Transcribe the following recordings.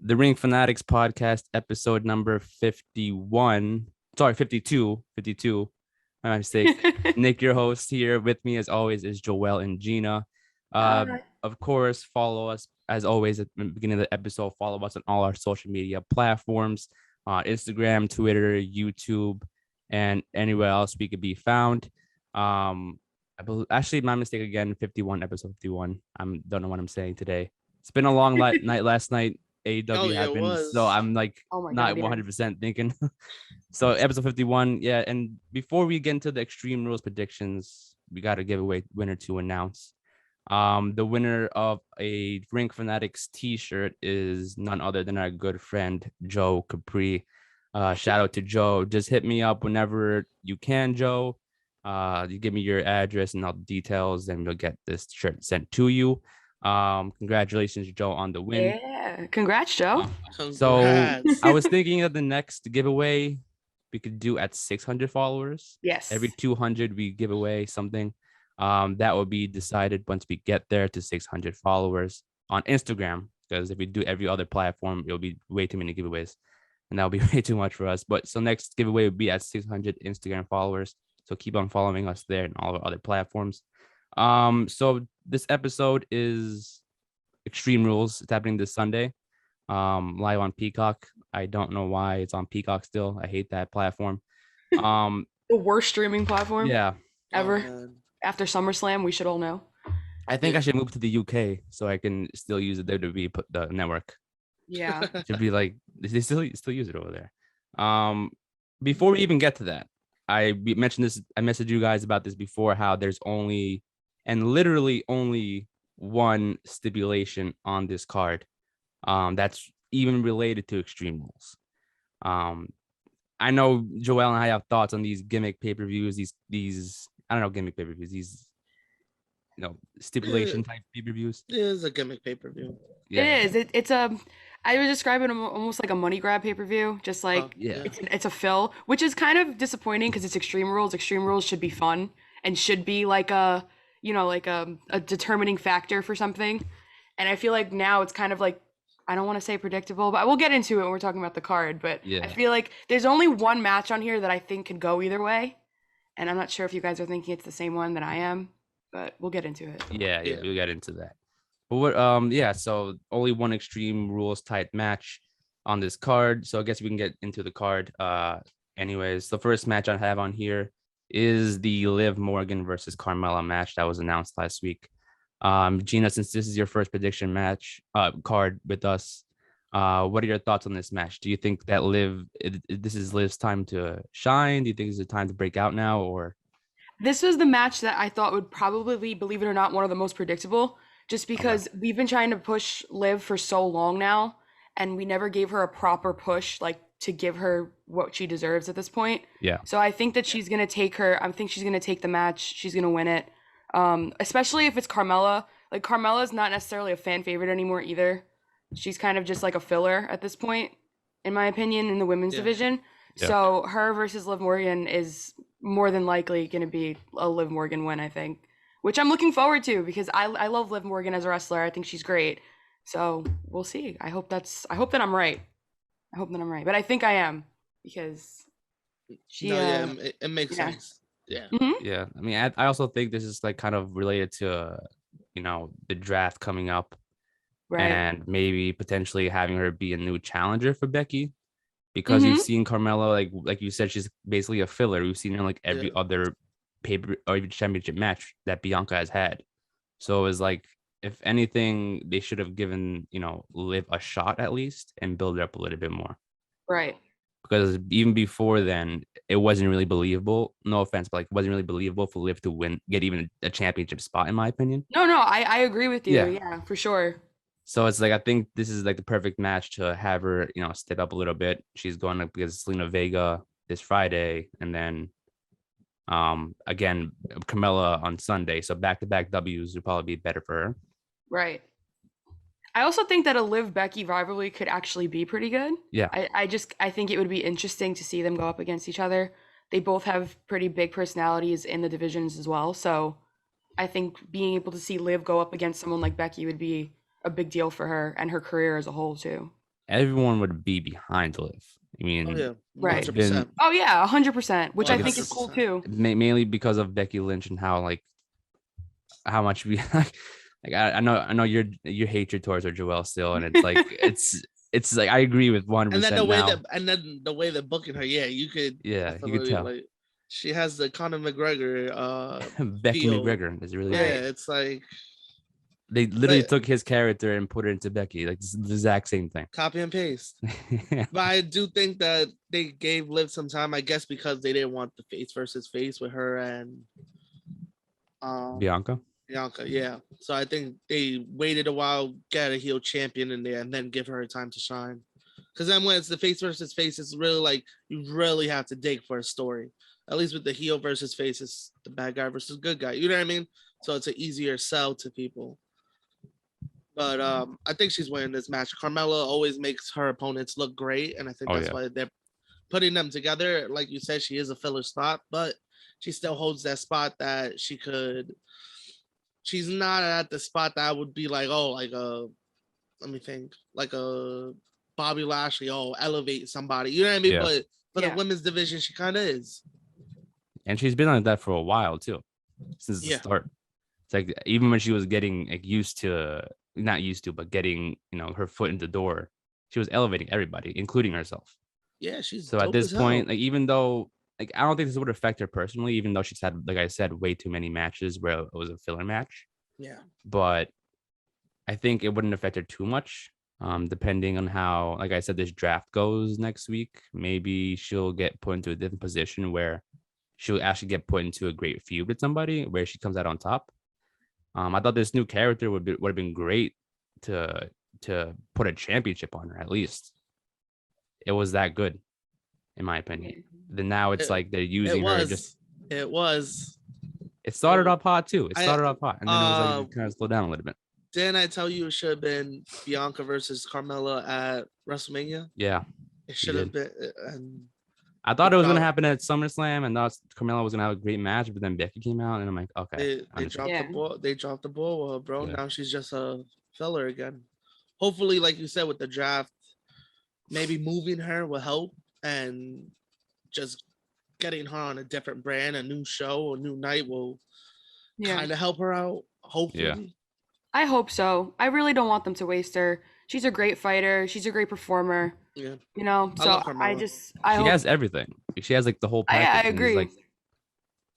the Ring Fanatics Podcast, episode number 51. Sorry, 52. 52. My mistake. Nick, your host, here with me, as always, is Joel and Gina. Of course, follow us, as always, at the beginning of the episode. Follow us on all our social media platforms, Instagram, Twitter, YouTube, and anywhere else we could be found. Actually, my mistake again, 51, episode 51. I don't know what I'm saying today. It's been a long night last night. AEW happened, so I'm like not 100% thinking. So episode 51, yeah. And before we get into the Extreme Rules predictions, we got to give away winner to announce. The winner of a Ring Fanatics t-shirt is none other than our good friend Joe Capri. Shout out to Joe. Just hit me up whenever you can, Joe. You give me your address and all the details, and we'll get this shirt sent to you. Congratulations, Joe, on the win. Yeah, congrats, Joe. So I was thinking of the next giveaway we could do at 600 followers. Yes. Every 200 we give away something. That will be decided once we get there to 600 followers on Instagram, because if we do every other platform, it'll be way too many giveaways, and that'll be way too much for us. But so next giveaway will be at 600 Instagram followers. So keep on following us there and all our other platforms. So this episode is Extreme Rules. It's happening this Sunday, live on Peacock. I don't know why it's on Peacock still. I hate that platform. The worst streaming platform. Yeah. Ever. After SummerSlam, we should all know. I think I should move to the UK so I can still use the WWE the network. Yeah. Should be like they still use it over there. Before we even get to that, I mentioned this. I messaged you guys about this before. How there's only and literally only one stipulation on this card. That's even related to Extreme Rules. I know Joel and I have thoughts on these gimmick pay-per-views. These I don't know, gimmick pay-per-views. These stipulation type pay-per-views. It is a gimmick pay-per-view. Yeah. It is. It's a. I would describe it almost like a money grab pay-per-view. Just like it's a fill, which is kind of disappointing because it's Extreme Rules. Extreme Rules should be fun and should be like a a determining factor for something. And I feel like now it's kind of like, I don't want to say predictable, but we'll get into it when we're talking about the card. But I feel like there's only one match on here that I think could go either way. And I'm not sure if you guys are thinking it's the same one that I am, but we'll get into it. Yeah, we'll get into that. But what, so only one Extreme Rules type match on this card. So I guess we can get into the card. Anyways, the first match I have on here is the Liv Morgan versus Carmela match that was announced last week. Gina, since this is your first prediction match card with us, what are your thoughts on this match? Do you think that this is Liv's time to shine? Do you think it's a time to break out now, or? This was the match that I thought would probably be, believe it or not, one of the most predictable, just because we've been trying to push Liv for so long now, and we never gave her a proper push, like to give her what she deserves at this point. Yeah. So I think that she's going to take the match. She's going to win it. Especially if it's Carmela. Like, Carmela's not necessarily a fan favorite anymore either. She's kind of just like a filler at this point, in my opinion, in the women's division. Yeah. So her versus Liv Morgan is more than likely going to be a Liv Morgan win, I think, which I'm looking forward to because I love Liv Morgan as a wrestler. I think she's great. So we'll see. I hope that I'm right. But I think I am because she. It makes sense. Yeah. Mm-hmm. Yeah. I mean, I also think this is like kind of related to, the draft coming up, right? And maybe potentially having her be a new challenger for Becky, because you've seen Carmella, like you said, she's basically a filler. We've seen her like every other paper or even championship match that Bianca has had. So it's like, if anything, they should have given, Liv a shot at least and build it up a little bit more. Right. Because even before then, it wasn't really believable. No offense, but it wasn't really believable for Liv to get even a championship spot, in my opinion. No, I agree with you. Yeah, for sure. So it's like, I think this is like the perfect match to have her, step up a little bit. She's going up against Selena Vega this Friday, and then again, Carmella on Sunday. So back-to-back W's would probably be better for her. Right. I also think that a Liv Becky rivalry could actually be pretty good. Yeah. I think it would be interesting to see them go up against each other. They both have pretty big personalities in the divisions as well. So I think being able to see Liv go up against someone like Becky would be a big deal for her and her career as a whole too. everyone would be behind Liv. I mean, right. 100%. Oh yeah, 100%, which I think is cool too. Mainly because of Becky Lynch and how much we like. I know your hatred towards her, Joelle, still, and it's like it's like I agree with 100%. And then the way they're booking her, you could tell. Like, she has the Conor McGregor Becky McGregor is really it's like they literally took his character and put it into Becky, like the exact same thing, copy and paste. But I do think that they gave Liv some time, I guess, because they didn't want the face versus face with her and Bianca, yeah. So I think they waited a while, get a heel champion in there, and then give her time to shine. Because then when it's the face versus face, it's really like you really have to dig for a story. At least with the heel versus face, it's the bad guy versus good guy. You know what I mean? So it's an easier sell to people. But I think she's winning this match. Carmela always makes her opponents look great, and I think that's why they're putting them together. Like you said, she is a filler spot, but she still holds that spot that she could. She's not at the spot that would be like, let me think, like a Bobby Lashley, elevate somebody. You know what I mean? Yeah. But for the women's division, she kind of is. And she's been like that for a while too, since the start. It's like even when she was getting like but getting her foot in the door, she was elevating everybody, including herself. Yeah, she's so at this point, like even though like I don't think this would affect her personally, even though she's had, like I said, way too many matches where it was a filler match. Yeah. But I think it wouldn't affect her too much. Depending on how, like I said, this draft goes next week, maybe she'll get put into a different position where she'll actually get put into a great feud with somebody where she comes out on top. I thought this new character would have been great to put a championship on her at least. It was that good, in my opinion. Then now it's like they're using her. It started off hot too. It started off hot, and then it was like kind of slow down a little bit. Didn't I tell you it should have been Bianca versus Carmela at WrestleMania? Yeah, it should have been. I thought it was going to happen at SummerSlam, and thought Carmela was going to have a great match, but then Becky came out, and I'm like, okay. They dropped the ball. They dropped the ball, bro. Yeah. Now she's just a filler again. Hopefully, like you said, with the draft, maybe moving her will help, and just getting her on a different brand, a new show, a new night will kind of help her out. Hopefully. Yeah. I hope so. I really don't want them to waste her. She's a great fighter. She's a great performer. Yeah. So she has everything. She has like the whole package. I agree. Like,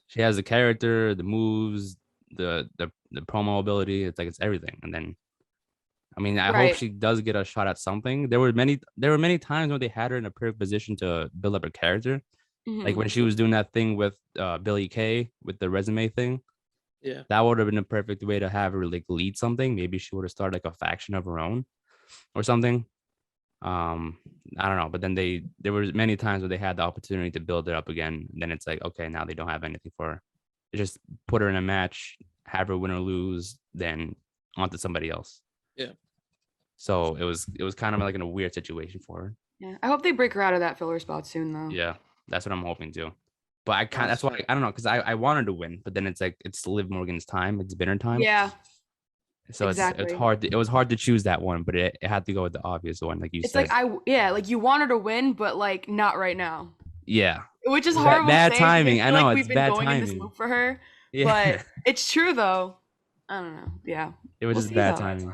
she has the character, the moves, the promo ability. It's like it's everything. And then, I mean, I hope she does get a shot at something. There were many times when they had her in a perfect position to build up her character. Mm-hmm. Like when she was doing that thing with Billie Kay with the resume thing. Yeah, that would have been a perfect way to have her like lead something. Maybe she would have started like a faction of her own or something. I don't know. But then there were many times where they had the opportunity to build it up again. And then it's like, okay, now they don't have anything for her. They just put her in a match, have her win or lose, then on to somebody else. Yeah. So it was kind of like in a weird situation for her. Yeah. I hope they break her out of that filler spot soon though. Yeah. That's what I'm hoping to. But that's why I don't know, because I wanted to win, but then it's like it's Liv Morgan's time, it's been her time. Yeah. So exactly. It's hard. It was hard to choose that one, but it had to go with the obvious one, like you said. It's like like you wanted to win, but like not right now. Yeah. Which is horrible. Bad timing. I know, like it's bad timing. We've been going in this loop for her, but it's true though. I don't know. Yeah. It was just bad timing.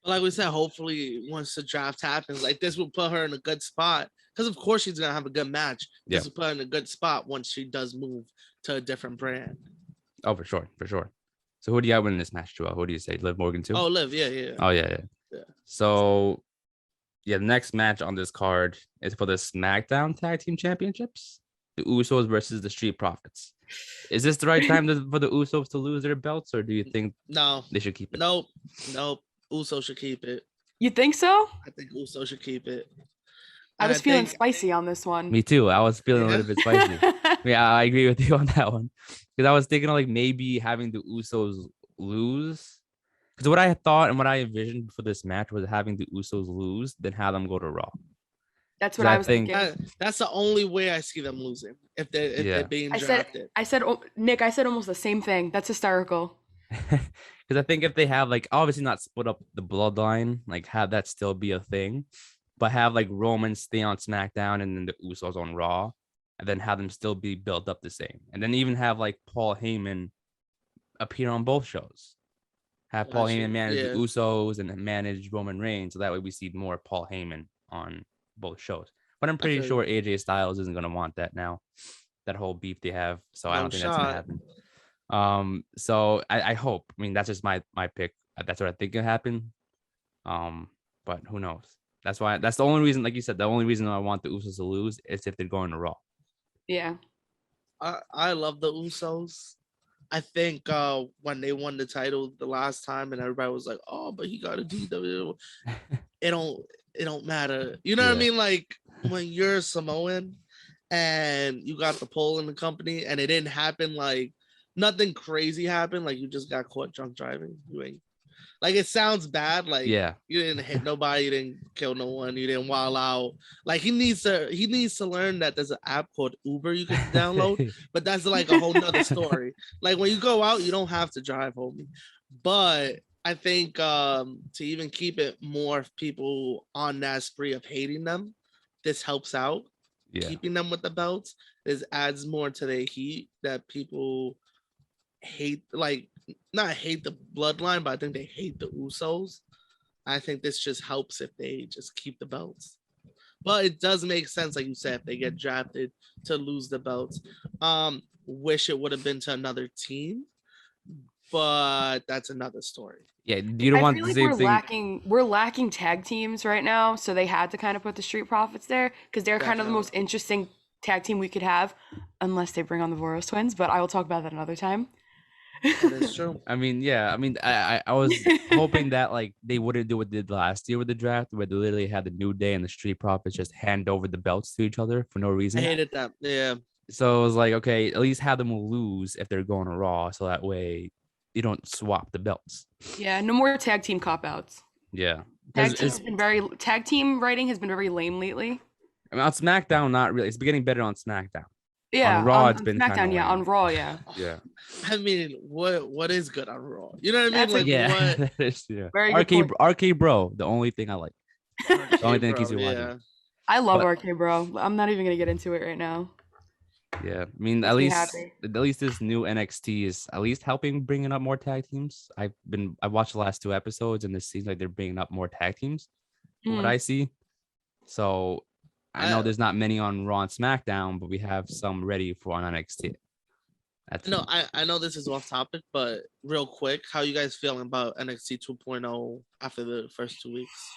Like we said, hopefully once the draft happens, like this will put her in a good spot. Because of course she's gonna have a good match. This will put her in a good spot once she does move to a different brand. Oh, for sure. So who do you have winning this match, Joel? Who do you say? Liv Morgan too? Oh, Liv, yeah. Oh, yeah. So, the next match on this card is for the Smackdown Tag Team Championships. The Usos versus the Street Profits. Is this the right time for the Usos to lose their belts, or do you think they should keep it? Nope. Usos should keep it. You think so? I think Usos should keep it. I was feeling spicy on this one. Me too. I was feeling a little bit spicy. Yeah, I agree with you on that one. Because I was thinking of like maybe having the Usos lose. Because what I thought and what I envisioned for this match was having the Usos lose, then have them go to Raw. That's what I was thinking. That's the only way I see them losing if they're being drafted. I said, Nick, I said almost the same thing. That's hysterical. Because I think if they have like obviously not split up the bloodline, like have that still be a thing. but have like Roman stay on SmackDown and then the Usos on Raw, and then have them still be built up the same, and then even have like Paul Heyman appear on both shows. Have Paul Heyman manage the Usos and then manage Roman Reigns, so that way we see more Paul Heyman on both shows. But I'm pretty sure AJ Styles isn't going to want that now, that whole beef they have. So I don't think that's going to happen. So I hope. I mean, that's just my pick. That's what I think can happen. But who knows? That's the only reason, like you said, the only reason I want the Usos to lose is if they're going to Raw. Yeah. I love the Usos. I think when they won the title the last time and everybody was like, oh, but he got a DW. It don't matter. You know what I mean? Like when you're Samoan and you got the pole in the company and it didn't happen, like nothing crazy happened. Like you just got caught drunk driving. You ain't, like, it sounds bad. Like you didn't hit nobody, you didn't kill no one, you didn't wild out. Like he needs to learn that there's an app called Uber you can download, but that's like a whole nother story. Like when you go out, you don't have to drive, homie. But I think to even keep it more people on that spree of hating them, this helps out. Keeping them with the belts. This adds more to their heat that people hate, like not hate the bloodline, but I think they hate the Usos. I think this just helps if they just keep the belts. But it does make sense, like you said, if they get drafted to lose the belts. Wish it would have been to another team, but that's another story. Yeah, you don't want the same thing. We're lacking tag teams right now, so they had to kind of put the Street Profits there because they're kind of the most interesting tag team we could have, unless they bring on the Voros twins. But I will talk about that another time. That is true. I mean, I was hoping that like they wouldn't do what they did last year with the draft, where they literally had the New Day and the Street Profits just hand over the belts to each other for no reason. I hated that. Yeah. So it was like, okay, at least have them lose if they're going to Raw, so that way you don't swap the belts. Yeah, no more tag team cop outs. Yeah. Tag team writing has been very lame lately. I mean, on SmackDown, not really. It's getting better on SmackDown. Yeah, on Raw, it's been SmackDown. Yeah, on Raw, yeah. Yeah. I mean, what is good on Raw? You know what I mean? Very RK Bro, the only thing I like. The only thing that keeps me watching. I love RK Bro. I'm not even gonna get into it right now. Yeah, I mean, at least this new NXT is at least helping bringing up more tag teams. I watched the last 2 episodes, and it seems like they're bringing up more tag teams. From what I see, so I know there's not many on Raw and SmackDown, but we have some ready for on NXT. I know this is off topic, but real quick, how you guys feeling about NXT 2.0 after the first 2 weeks?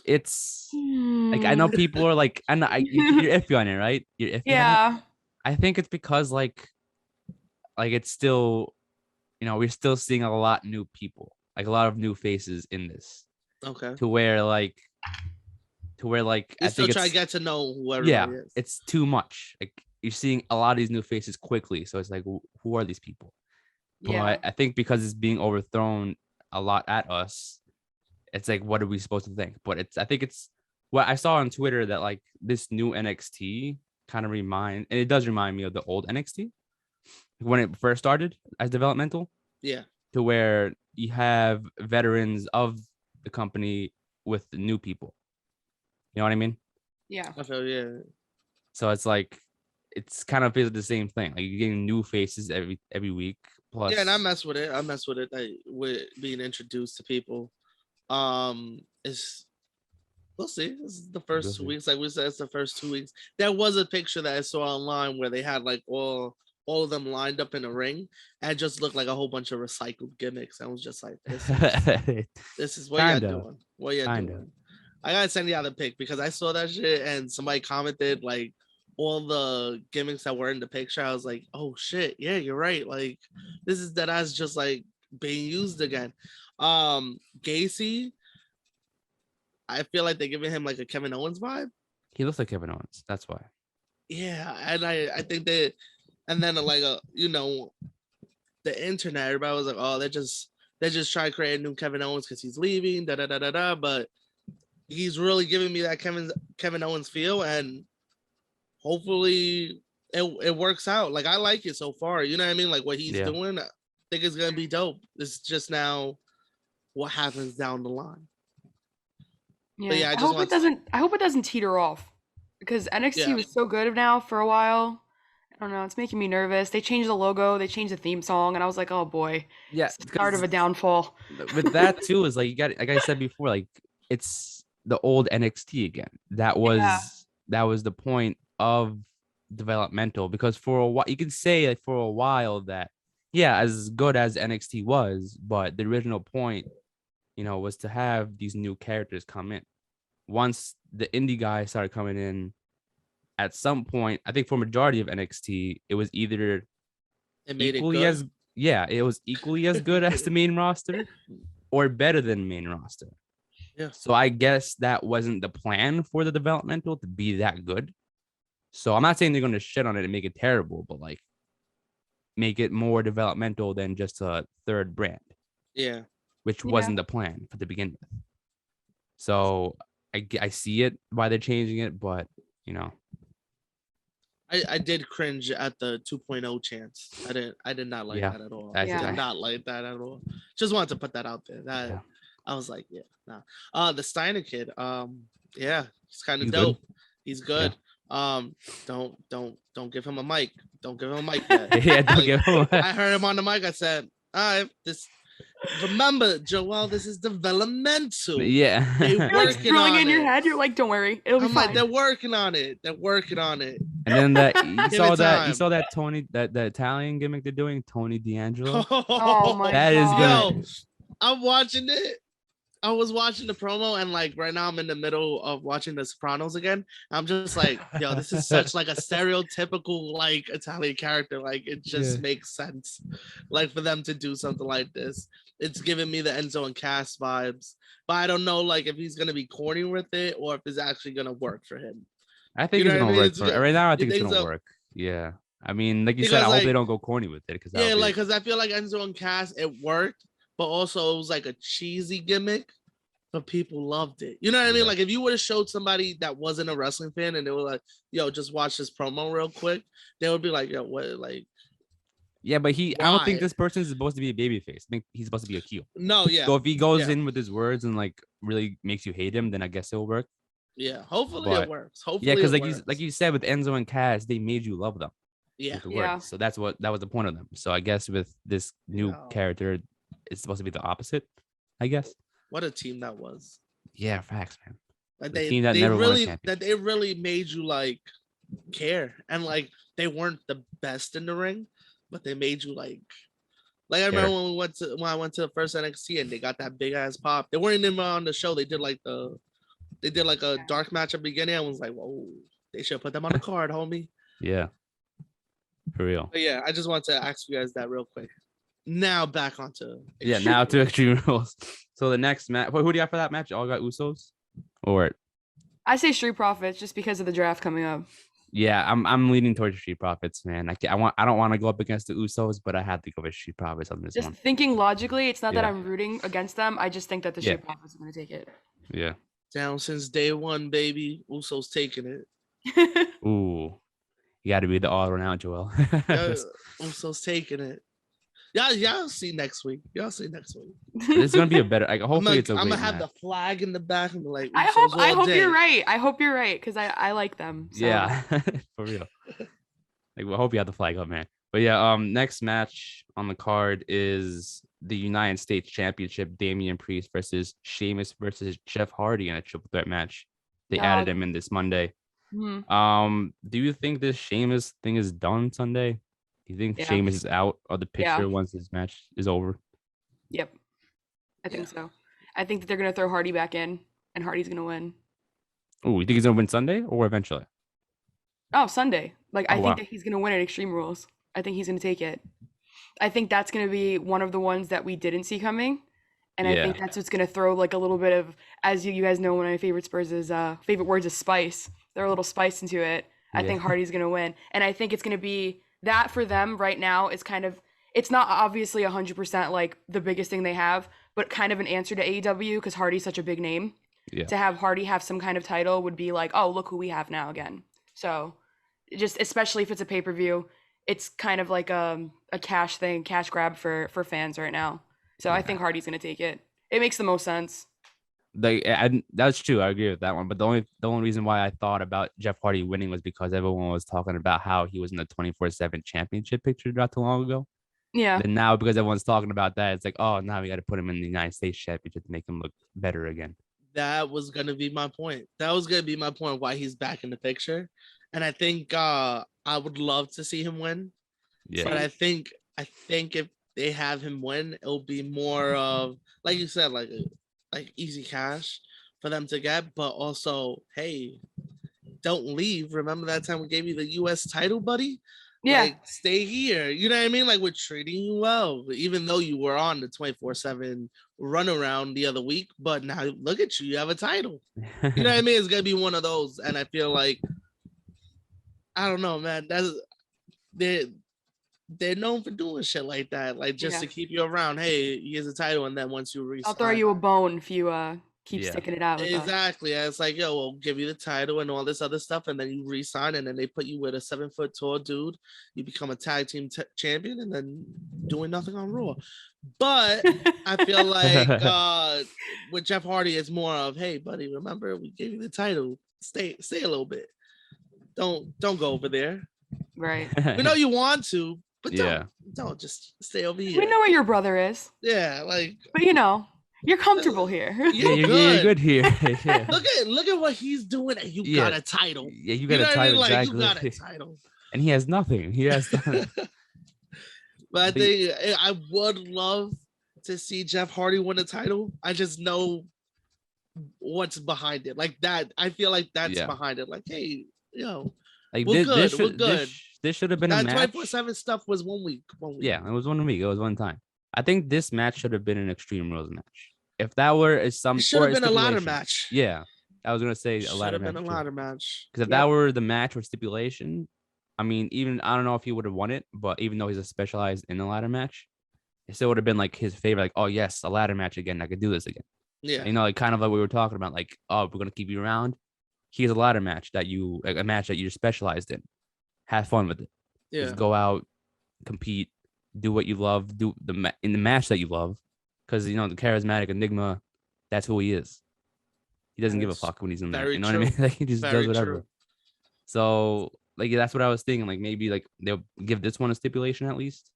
It's like, I know people are like, you're iffy on it, right? You're iffy on it. I think it's because like it's still, we're still seeing a lot new people, like a lot of new faces in this. Okay. To where I still think try to get to know whoever. Is. It's too much. Like you're seeing a lot of these new faces quickly, so it's like, who are these people? But I think because it's being overthrown a lot at us, it's like, what are we supposed to think? But I think it's what I saw on Twitter, that like this new NXT kind of it does remind me of the old NXT when it first started as developmental. Yeah. To where you have veterans of the company with new people. You know what I mean? Yeah. I feel, yeah. So it's like, it's kind of the same thing. Like you're getting new faces every week. Plus, and I mess with it. Like, with being introduced to people. We'll see. This is the first 2 weeks. Like we said, it's the first 2 weeks. There was a picture that I saw online where they had like all of them lined up in a ring, and it just looked like a whole bunch of recycled gimmicks. I was just like, this is what you're doing. What you're doing. I gotta send you out the pic because I saw that shit and somebody commented like all the gimmicks that were in the picture. I was like, oh shit, yeah, you're right. Like this is that as just like being used again. Gacy, I feel like they're giving him like a Kevin Owens vibe. He looks like Kevin Owens. That's why. Yeah, and I think that, and then like the internet, everybody was like, oh, they're just trying to create a new Kevin Owens because he's leaving, but he's really giving me that Kevin Owens feel, and hopefully it works out. Like I like it so far. You know what I mean? Like what he's doing, I think it's gonna be dope. It's just now what happens down the line. Yeah, but yeah, I hope it doesn't teeter off because NXT was so good now for a while. I don't know. It's making me nervous. They changed the logo. They changed the theme song, and I was like, oh boy, Yeah, it's the start of a downfall. With that too, is like you got, like I said before, like it's the old NXT again. That was the point of developmental, because for a while you can say like for a while that as good as NXT was, but the original point, was to have these new characters come in. Once the indie guys started coming in, at some point, I think for majority of NXT, it was either equally as it was equally as good as the main roster or better than the main roster. Yeah. So I guess that wasn't the plan for the developmental to be that good. So I'm not saying they're going to shit on it and make it terrible, but like make it more developmental than just a third brand. Yeah. Which wasn't the plan for the begin with. So I see it why they're changing it, but I did cringe at the 2.0 chance. I did not like that at all. I did not like that at all. Just wanted to put that out there. I was like, nah. The Steiner kid, he's kind of dope. Good. He's good. Yeah. Don't give him a mic. Don't give him a mic yet. Don't give him I heard him on the mic. I said, all right, remember, Joel, this is developmental. Yeah. You're like scrolling in your head. You're like, don't worry, it'll be fine. Like, they're working on it. And then you saw that Tony, the Italian gimmick they're doing, Tony D'Angelo. Oh my god. That is good. I'm watching it. I was watching the promo, and like right now I'm in the middle of watching The Sopranos again. I'm just like, yo, this is such like a stereotypical like Italian character. Like it just makes sense, like for them to do something like this. It's giving me the Enzo and Cass vibes, but I don't know like if he's gonna be corny with it or if it's actually gonna work for him. I think it's gonna work for right now. I think it's gonna work. Yeah, I mean, like you said, I hope they don't go corny with it because because I feel like Enzo and Cass it worked. But also it was like a cheesy gimmick, but people loved it. You know what I mean? Like if you would have showed somebody that wasn't a wrestling fan and they were like, yo, just watch this promo real quick, they would be like, yo, what? Like, yeah, but I don't think this person is supposed to be a babyface. I think he's supposed to be a heel. No, yeah. So if he goes in with his words and like really makes you hate him, then I guess it'll work. Yeah, hopefully it works. Hopefully, because like you said with Enzo and Cass, they made you love them. Yeah. So that was the point of them. So I guess with this new character, it's supposed to be the opposite, I guess. What a team that was. Yeah, facts, man. Like they really made you like care, and like they weren't the best in the ring, but they made you like I remember when I went to the first NXT and they got that big ass pop. They weren't even on the show. They did like a dark match at the beginning. I was like, whoa, they should put them on the card, homie. Yeah, for real. But yeah, I just want to ask you guys that real quick. Now back onto Extreme Rules. So the next match, who do you have for that match? All got Usos, or I say Street Profits just because of the draft coming up. Yeah, I'm leaning towards Street Profits, man. I don't want to go up against the Usos, but I have to go with Street Profits on this one. Just thinking logically, it's not that I'm rooting against them. I just think that the Street Profits are going to take it. Yeah. Down since day one, baby. Usos taking it. Ooh, you got to be the all around, Joel. Usos taking it. Y'all see next week. It's gonna be a better. Like, hopefully, it's a. I'm gonna have the flag in the back and be like. I hope you're right. I hope you're right because I like them. So. Yeah, for real. Like, I hope you have the flag up, man. But yeah, next match on the card is the United States Championship: Damian Priest versus Sheamus versus Jeff Hardy in a triple threat match. They added him in this Monday. Mm-hmm. Do you think this Sheamus thing is done Sunday? Do you think Sheamus is out of the picture once this match is over? Yep. I think so. I think that they're going to throw Hardy back in, and Hardy's going to win. Oh, you think he's going to win Sunday or eventually? Oh, Sunday. I think that he's going to win at Extreme Rules. I think he's going to take it. I think that's going to be one of the ones that we didn't see coming. And I think that's what's going to throw like a little bit of, as you guys know, one of my favorite words is spice. They're a little spice into it. I think Hardy's going to win. And I think it's going to be that for them right now is kind of, it's not obviously 100% like the biggest thing they have, but kind of an answer to AEW because Hardy's such a big name. Yeah. To have Hardy have some kind of title would be like, oh, look who we have now again. So just, especially if it's a pay-per-view, it's kind of like a cash grab for fans right now. So I think Hardy's going to take it. It makes the most sense. That's true. I agree with that one. But the only reason why I thought about Jeff Hardy winning was because everyone was talking about how he was in the 24/7 championship picture not too long ago. Yeah. And now because everyone's talking about that, it's like, oh, now we got to put him in the United States championship to make him look better again. That was gonna be my point. That was gonna be my point why he's back in the picture. And I think I would love to see him win. Yeah. But I think if they have him win, it'll be more of, like you said, like easy cash for them to get, but also, hey, don't leave. Remember that time we gave you the US title, buddy? Yeah. Like, stay here. You know what I mean? Like, we're treating you well, even though you were on the 24/7 runaround the other week. But now look at you. You have a title. You know what I mean? It's going to be one of those. And I feel like, I don't know, man. They're known for doing shit like that. Like, just to keep you around. Hey, here's a title. And then once you resign, I'll throw you a bone if you keep sticking it out with exactly us. It's like, yo, we'll give you the title and all this other stuff, and then you resign, and then they put you with a 7-foot tall dude. You become a tag team champion, and then doing nothing on Raw. But I feel like with Jeff Hardy, it's more of, hey, buddy, remember we gave you the title. Stay a little bit. Don't go over there. Right. We know you want to, but don't just stay over here. We know where your brother is. Yeah, like. But you're comfortable here. You're good here. Yeah. Look at what he's doing, and you got a title. Yeah, you got a title. Like, exactly. You got a title, and he has nothing. He has nothing. But I think I would love to see Jeff Hardy win a title. I just know what's behind it. Like that, I feel like that's behind it. Like, hey, like we're good. This should have been a match. 24/7 stuff was 1 week. Yeah, it was 1 week. It was one time. I think this match should have been an Extreme Rules match. If that were it should have been a ladder match. Yeah, I was gonna say a ladder match. Should have been a ladder match. Because if that were the match or stipulation, I mean, I don't know if he would have won it, but even though he's a specialized in the ladder match, it still would have been like his favorite. Like, oh yes, a ladder match again. I could do this again. Yeah, like kind of like we were talking about. Like, oh, we're gonna keep you around. Here's a ladder match a match that you're specialized in. Have fun with it. Yeah, just go out, compete. Do what you love, in the match that you love, because the charismatic enigma, that's who he is. He doesn't give a fuck when he's in there. You know what I mean? Like, he just does whatever. True. So like that's what I was thinking. Like maybe like they'll give this one a stipulation at least,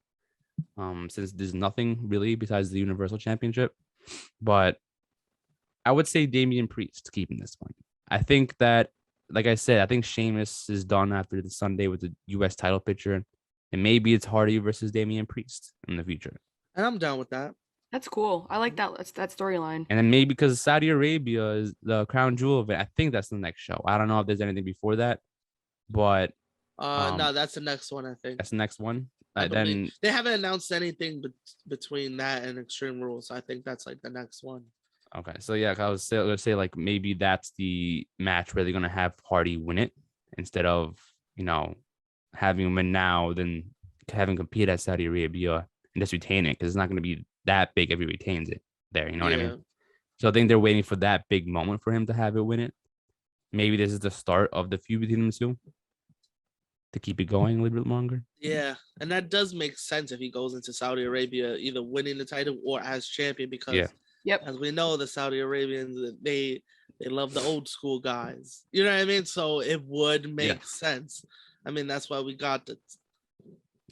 since there's nothing really besides the Universal Championship. But I would say Damian Priest keeping this one. I think that, like I said, I think Sheamus is done after the Sunday with the U.S. title picture. And maybe it's Hardy versus Damian Priest in the future. And I'm down with that. That's cool. I like that storyline. And then maybe because Saudi Arabia is the crown jewel of it, I think that's the next show. I don't know if there's anything before that, but no, that's the next one. I think that's the next one. Then they haven't announced anything between that and Extreme Rules. So I think that's like the next one. Okay, so yeah, I was gonna say like maybe that's the match where they're gonna have Hardy win it instead of having him win now, then having compete at Saudi Arabia and just retain it, because it's not going to be that big if he retains it there. You know what I mean? So I think they're waiting for that big moment for him to have it win it. Maybe this is the start of the feud between them two to keep it going a little bit longer. Yeah, and that does make sense if he goes into Saudi Arabia either winning the title or as champion, because as we know, the Saudi Arabians, they love the old school guys. You know what I mean? So it would make sense. I mean, that's why we got the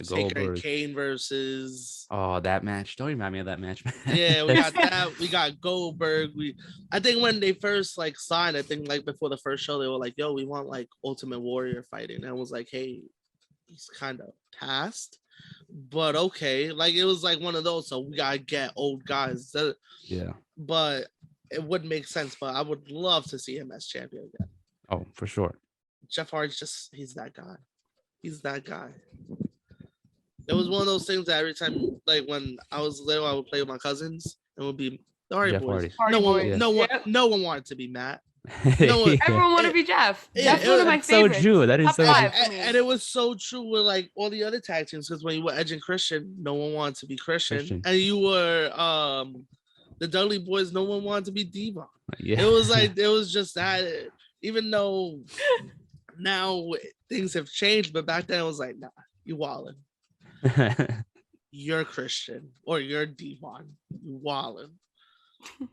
Taker and Kane versus. Oh, that match! Don't remind me of that match. Yeah, we got that. We got Goldberg. I think when they first signed, I think before the first show, they were like, "Yo, we want Ultimate Warrior fighting." And I was like, "Hey, he's kind of past, but okay." It was one of those. So we gotta get old guys. But it would make sense. But I would love to see him as champion again. Oh, for sure. Jeff Hardy's he's that guy. He's that guy. It was one of those things that every time, when I was little, I would play with my cousins and it would be the Hardy Boys. No one wanted to be Matt. Everyone wanted to be Jeff. Jeff's one of my favorites. So true. That is so true. And it was so true with all the other tag teams, because when you were Edge and Christian, no one wanted to be Christian. And you were the Dudley Boys, no one wanted to be Devon. Yeah. It was just that, even though now things have changed, but back then it was nah, you wildin'. You're Christian or you're Devon. You wildin'.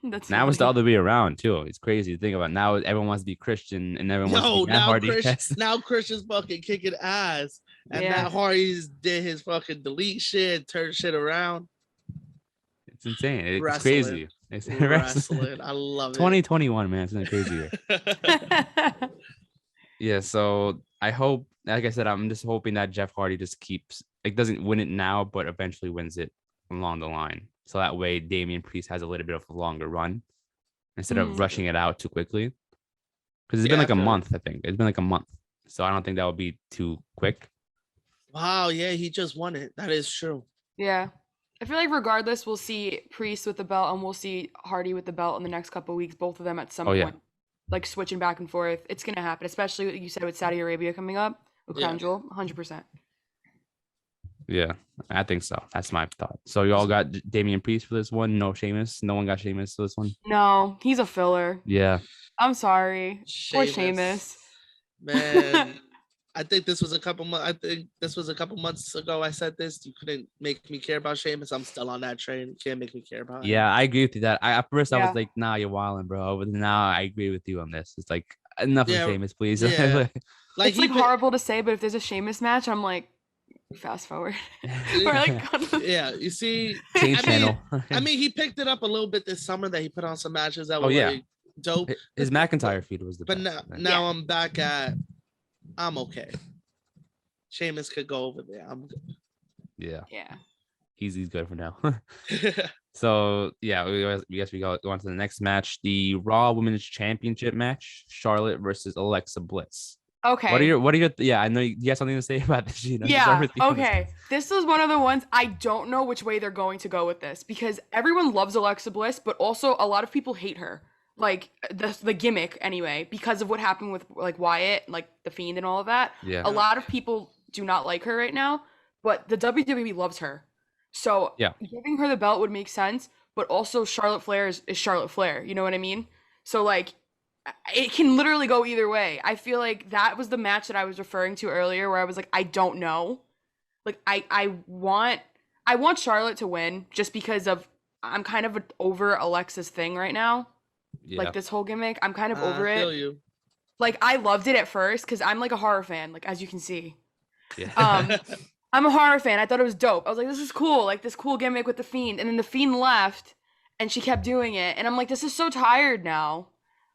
That's now it's the other way around too. It's crazy to think about. Now everyone wants to be Christian and everyone wants to be Matt Hardy. Now Christian's fucking kicking ass. And Matt Hardy's did his fucking delete shit, turn shit around. It's insane. It's crazy. It's wrestling. I love it. 2021, man. It's been crazy. Yeah, so I hope, like I said, I'm just hoping that Jeff Hardy just doesn't win it now, but eventually wins it along the line. So that way Damian Priest has a little bit of a longer run instead of rushing it out too quickly. Because it's been like a month, I think. It's been like a month. So I don't think that would be too quick. Wow, yeah, he just won it. That is true. Yeah. I feel like regardless, we'll see Priest with the belt and we'll see Hardy with the belt in the next couple of weeks, both of them at some point. Yeah. Like switching back and forth. It's going to happen, especially what you said with Saudi Arabia coming up. With Crown Jewel, 100%. Yeah, I think so. That's my thought. So you all got Damian Priest for this one? No Sheamus? No one got Sheamus for this one? No, he's a filler. Yeah. I'm sorry. Poor Sheamus. Man, I think this was a couple months ago. I said this. You couldn't make me care about Sheamus. I'm still on that train. You can't make me care about him. Yeah, I agree with you that. At first I was like, nah, you're wilding, bro. But now I agree with you on this. It's like, enough of Sheamus, please. Yeah. It's like horrible to say, but if there's a Sheamus match, I'm like, fast forward. Or like, yeah, you see, change channel. I mean, he picked it up a little bit this summer. That he put on some matches that were really dope. His McIntyre feud was the best. But now I'm back at, I'm okay. Sheamus could go over there. I'm good. Yeah. Yeah. He's good for now. So yeah, we guess we go on to the next match, the Raw Women's Championship match, Charlotte versus Alexa Bliss. Okay. What are your yeah, I know you have something to say about this, Gina. Yeah. Okay. This is one of the ones I don't know which way they're going to go with this because everyone loves Alexa Bliss, but also a lot of people hate her. Like the gimmick anyway, because of what happened with like Wyatt, like the Fiend and all of that. Yeah. A lot of people do not like her right now, but the WWE loves her. So giving her the belt would make sense, but also Charlotte Flair is Charlotte Flair. You know what I mean? So like it can literally go either way. I feel like that was the match that I was referring to earlier where I was like, I don't know. Like I want Charlotte to win just because of I'm kind of over Alexa's thing right now. Yeah. Like this whole gimmick, I'm kind of over it. I feel you. Like I loved it at first because I'm like a horror fan, like as you can see. Yeah. I'm a horror fan. I thought it was dope. I was like, this is cool, like this cool gimmick with the Fiend. And then the Fiend left and she kept doing it. And I'm like, this is so tired now.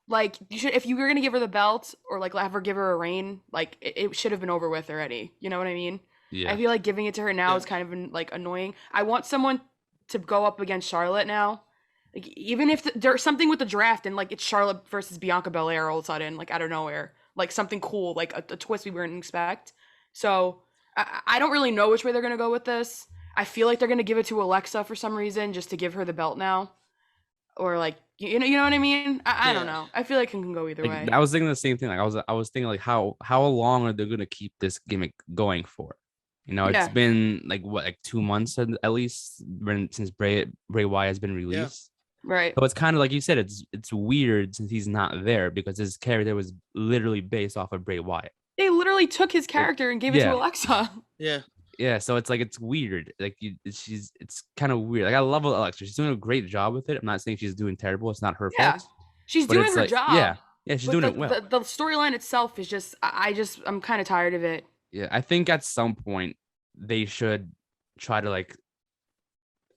Like you should, if you were gonna give her the belt or like have her give her a reign, like it should have been over with already. You know what I mean? Yeah. I feel like giving it to her now is kind of like annoying. I want someone to go up against Charlotte now. Like even if there's something with the draft and like it's Charlotte versus Bianca Belair all of a sudden, like out of nowhere, like something cool, like a twist we wouldn't expect. So I don't really know which way they're gonna go with this. I feel like they're gonna give it to Alexa for some reason, just to give her the belt now, or like you know what I mean. I don't know. I feel like it can go either way. I was thinking the same thing. Like I was thinking like how long are they gonna keep this gimmick going for? You know, it's been like 2 months at least since Bray Wyatt has been released. Right. So it's kind of like you said, it's weird since he's not there because his character was literally based off of Bray Wyatt. They literally took his character and gave it to Alexa. Yeah. Yeah, so it's like it's weird. Like it's kind of weird. Like I love Alexa. She's doing a great job with it. I'm not saying she's doing terrible. It's not her fault. She's doing her job. Yeah, she's doing it well. The storyline itself is just I'm kind of tired of it. Yeah, I think at some point they should try to like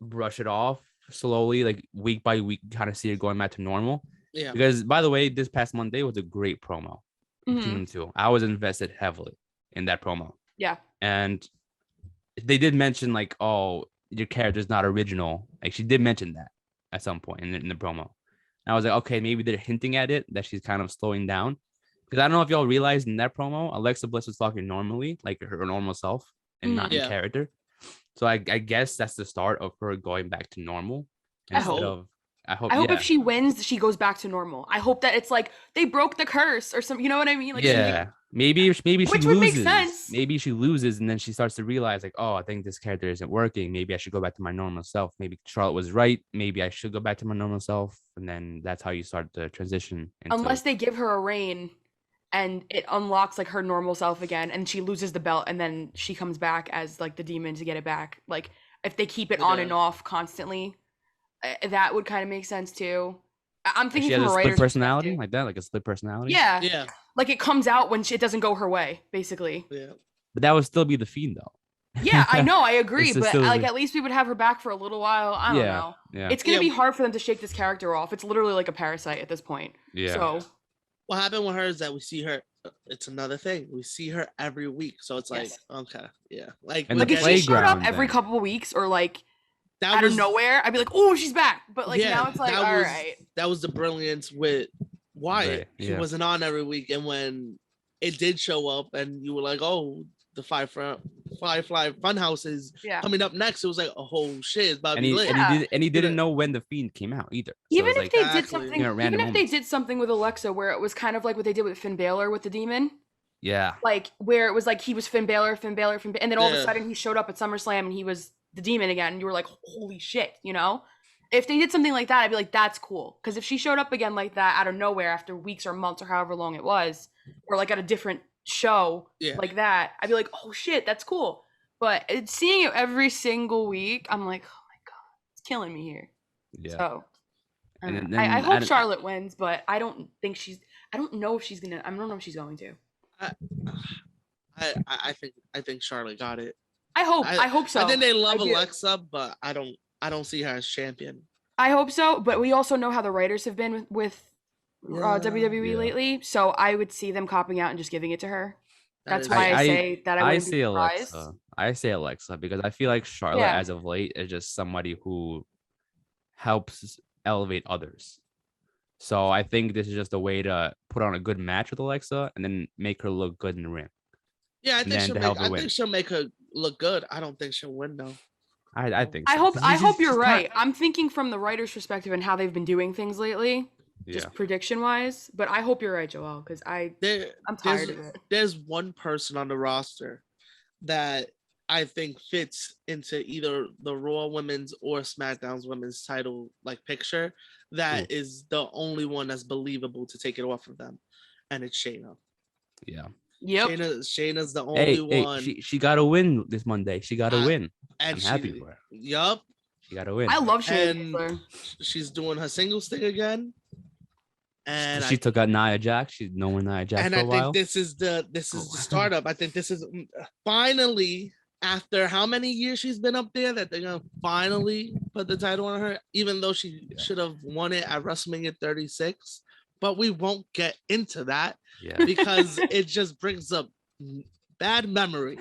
brush it off slowly, like week by week, kind of see it going back to normal. Yeah. Because by the way, this past Monday was a great promo. Between them two, I was invested heavily in that promo. Yeah. And they did mention like, oh, your character's not original. Like she did mention that at some point in the promo. And I was like, okay, maybe they're hinting at it that she's kind of slowing down. Because I don't know if y'all realized in that promo, Alexa Bliss was talking normally, like her normal self, and not in character. So I guess that's the start of her going back to normal. I hope if she wins, she goes back to normal. I hope that it's like they broke the curse or something. You know what I mean? Like maybe she which loses. Would make sense. Maybe she loses and then she starts to realize like, oh, I think this character isn't working. Maybe I should go back to my normal self. Maybe Charlotte was right. Maybe I should go back to my normal self. And then that's how you start the transition. Unless they give her a reign and it unlocks like her normal self again and she loses the belt and then she comes back as like the demon to get it back. Like if they keep it on and off constantly. That would kind of make sense too. I'm thinking she has from a a writer's split personality perspective. like that, like a split personality. Yeah. Like it comes out when it doesn't go her way, basically. Yeah. But that would still be the Fiend, though. Yeah, I know, I agree, but still... like at least we would have her back for a little while. I don't know. Yeah. It's gonna be hard for them to shake this character off. It's literally like a parasite at this point. Yeah. So what happened with her is that we see her. It's another thing. We see her every week, so it's like okay, yeah. Like if she showed up every couple of weeks or like out of nowhere, I'd be like, oh, she's back. But like now it's like, all right. That was the brilliance with Wyatt. He wasn't on every week, and when it did show up, and you were like, oh, the Firefly Funhouse is coming up next. It was like, oh shit, it's about to be lit. And he didn't know when the Fiend came out either. Even if they did something, even if they did something with Alexa, where it was kind of like what they did with Finn Balor with the demon. Yeah. Like where it was like he was Finn Balor, and then all of a sudden he showed up at SummerSlam and he was the demon again, and you were like, holy shit, you know? If they did something like that, I'd be like, that's cool. Because if she showed up again like that out of nowhere after weeks or months or however long it was, or like at a different show like that, I'd be like, oh shit, that's cool. But seeing it every single week, I'm like, oh my god, it's killing me here. Yeah. So I hope Charlotte wins, but I don't know if she's going to. I think Charlotte got it. I hope so. I think they love Alexa, but I don't see her as champion. I hope so, but we also know how the writers have been with WWE lately, so I would see them copping out and just giving it to her. That's why I say that I wouldn't be surprised. Alexa. I say Alexa because I feel like Charlotte, as of late, is just somebody who helps elevate others. So I think this is just a way to put on a good match with Alexa and then make her look good in the ring. Yeah, I think she'll make her look good. I don't think she'll win though. I think so. I hope you're right. I'm thinking from the writer's perspective and how they've been doing things lately, just prediction wise. But I hope you're right, Joel, because I'm tired of it. There's one person on the roster that I think fits into either the Raw Women's or SmackDown's Women's title like picture. That is the only one that's believable to take it off of them, and it's Shayna. Yeah. Yep. Shayna's the only one. She got to win this Monday. She got to win. I'm happy for her. Yup. She got to win. I love Shayna. She's doing her singles thing again. And she took out Nia Jax. She's known Nia Jax for a while. And I think this is the startup. I think this is finally, after how many years she's been up there, that they're gonna finally put the title on her, even though she should have won it at WrestleMania 36. But we won't get into that because it just brings up bad memories.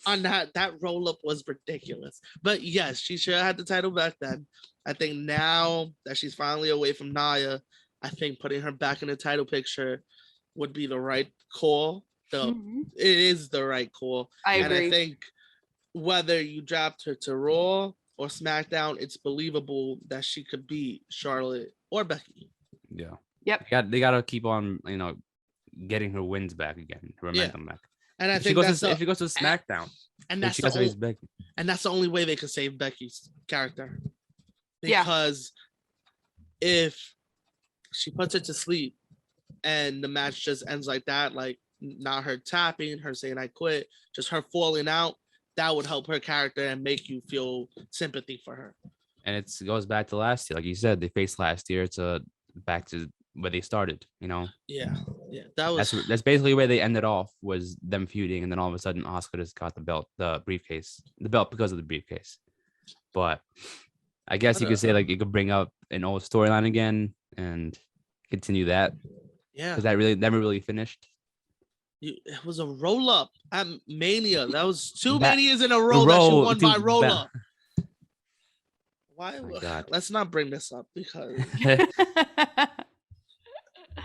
On that roll up was ridiculous. But yes, she should have had the title back then. I think now that she's finally away from Nia, I think putting her back in the title picture would be the right call. It is the right call. I agree. And I think whether you draft her to Raw or SmackDown, it's believable that she could beat Charlotte or Becky. Yeah. Yep. They got to keep on, getting her wins back again, her momentum back. And I if think if she goes to SmackDown, and that's the only way they can save Becky's character. Because if she puts it to sleep and the match just ends like that, like not her tapping, her saying I quit, just her falling out, that would help her character and make you feel sympathy for her. And it goes back to last year, like you said, they faced last year to back to where they started, Yeah. That's basically where they ended off, was them feuding, and then all of a sudden Asuka just got the belt because of the briefcase. But I guess you could say like you could bring up an old storyline again and continue that. Yeah. Because that really never really finished. It was a roll up at Mania. That was two Manias in a row that she won by roll up. Why? Let's not bring this up because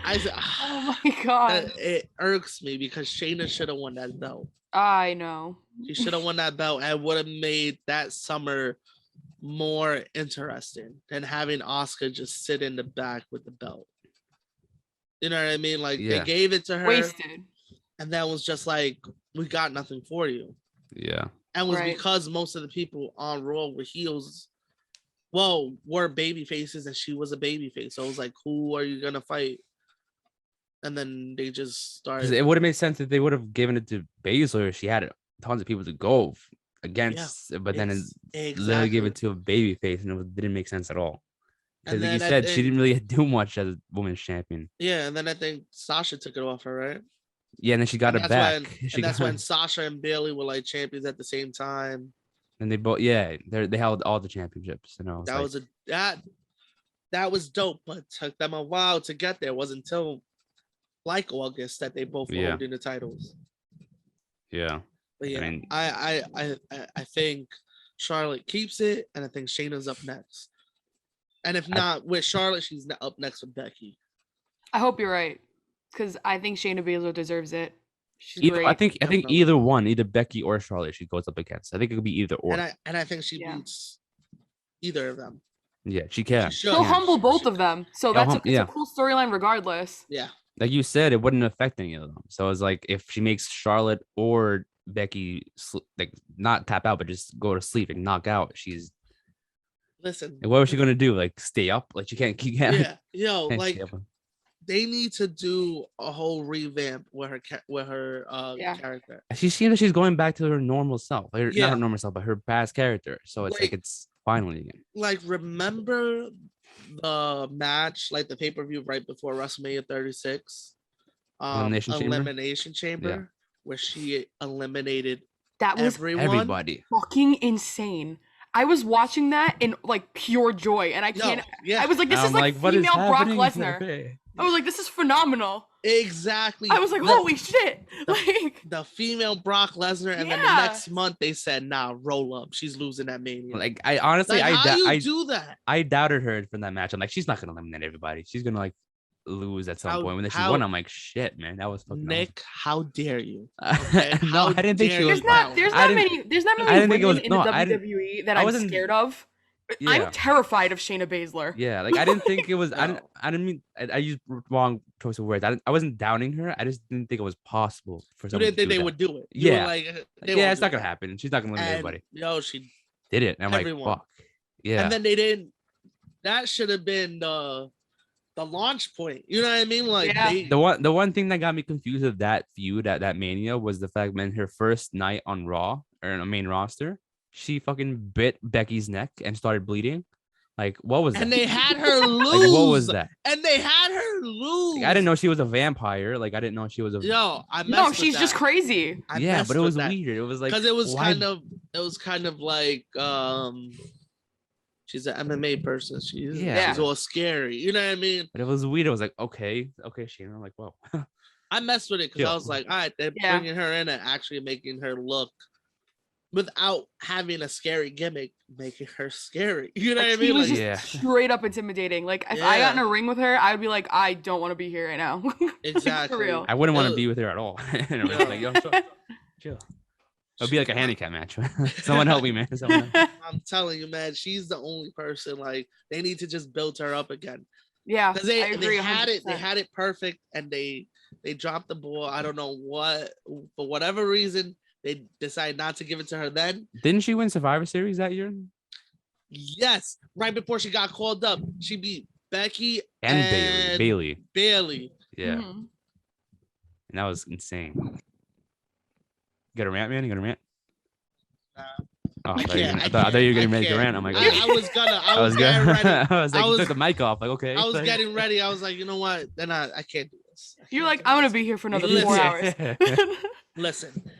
oh my god, it irks me because Shayna should have won that belt. I know. She should have won that belt and would have made that summer more interesting than having Asuka just sit in the back with the belt. You know what I mean? Like they gave it to her, wasted, and that was just like, we got nothing for you. Yeah, and it was because most of the people on Raw were heels. Well, were baby faces, and she was a baby face. So I was like, who are you gonna fight? And then they just started. It would have made sense if they would have given it to Baszler. She had tons of people to go against, but then it literally gave it to a baby face, and it didn't make sense at all. Because like you said, she didn't really do much as a women's champion. Yeah, and then I think Sasha took it off her, right? Yeah, and then she got it back. That's when Sasha and Bayley were like champions at the same time. And they both, they held all the championships. And that was dope, but took them a while to get there. It wasn't until like August that they both were holding the titles. Yeah. But yeah, I mean, I think Charlotte keeps it, and I think Shayna's up next. And if not with Charlotte, she's up next with Becky. I hope you're right, because I think Shayna Baszler deserves it. She's great. I think either one, either Becky or Charlotte, she goes up against. I think it could be either or. And I think she beats either of them. Yeah, she can. She'll humble both of them. So that's a cool storyline regardless. Yeah. Like you said, it wouldn't affect any of them. So it's like if she makes Charlotte or Becky like not tap out, but just go to sleep and knock out, she's. Listen. What was she gonna do? Like stay up? Like she can't. Yeah. Yo, like they need to do a whole revamp with her character. She seems like she's going back to her normal self. Not her normal self, but her past character. So it's like it's finally again. Like remember the match, like the pay-per-view right before WrestleMania 36, Elimination Chamber, where she eliminated everybody. Fucking insane. I was watching that in like pure joy, and I can't. I was like, "This is like female Brock Lesnar." I was like, "This is phenomenal." Exactly. I was like, "Holy shit!" Like the female Brock Lesnar, and then the next month they said, "Nah, roll up. She's losing that Mania." Like I honestly, like, I do that. I doubted her from that match. I'm like, she's not gonna eliminate everybody. She's gonna like lose at some point. When she won, I'm like, shit, man, that was fucking Nick. awesome. How dare you? Okay? No, I didn't think she was. There's not many women in the WWE that I'm scared of. Yeah. I'm terrified of Shayna Baszler. Yeah, like I didn't think it was. I didn't mean. I used wrong choice of words. I wasn't doubting her. I just didn't think it was possible for someone. You didn't think they would do it. It's not gonna happen. She's not gonna eliminate everybody. Yo, she did it. And I'm like, fuck. Yeah. And then they didn't. That should have been the launch point. You know what I mean? Like the one thing that got me confused of that feud at Mania was the fact, man, her first night on Raw or in a main roster, she fucking bit Becky's neck and started bleeding. Like, what was that? And they had her lose. Like, what was that? And they had her lose. Like, I didn't know she was a vampire. Like, I didn't know she was a. She's just crazy. Yeah, but it was weird. It was like because it was kind of like she's an MMA person. She's all scary. You know what I mean? But it was weird. It was like, okay, Shayna. I'm like, whoa. I messed with it because I was like, all right, they're bringing her in and actually making her look. Without having a scary gimmick, making her scary. You know what I mean? She was just straight up intimidating. Like, if I got in a ring with her, I'd be like, I don't want to be here right now. Exactly. For real. I wouldn't want to be with her at all. Like, yo, chill. It'll be like a handicap match. Someone help me, man. I'm telling you, man, she's the only person. Like, they need to just build her up again. Yeah, because they had it. They had it perfect, and they dropped the ball. I don't know what, for whatever reason. They decided not to give it to her then. Didn't she win Survivor Series that year? Yes. Right before she got called up. She beat Becky and Bayley. Yeah. Mm-hmm. And that was insane. You got a rant, man? You got a rant? I thought you were going to make a rant. I'm like, I was getting ready. I was like, you took the mic off. Like, okay. I was getting ready. I was like, you know what? Then I can't do this. You're like, I'm going to be here for another 4 hours. Listen.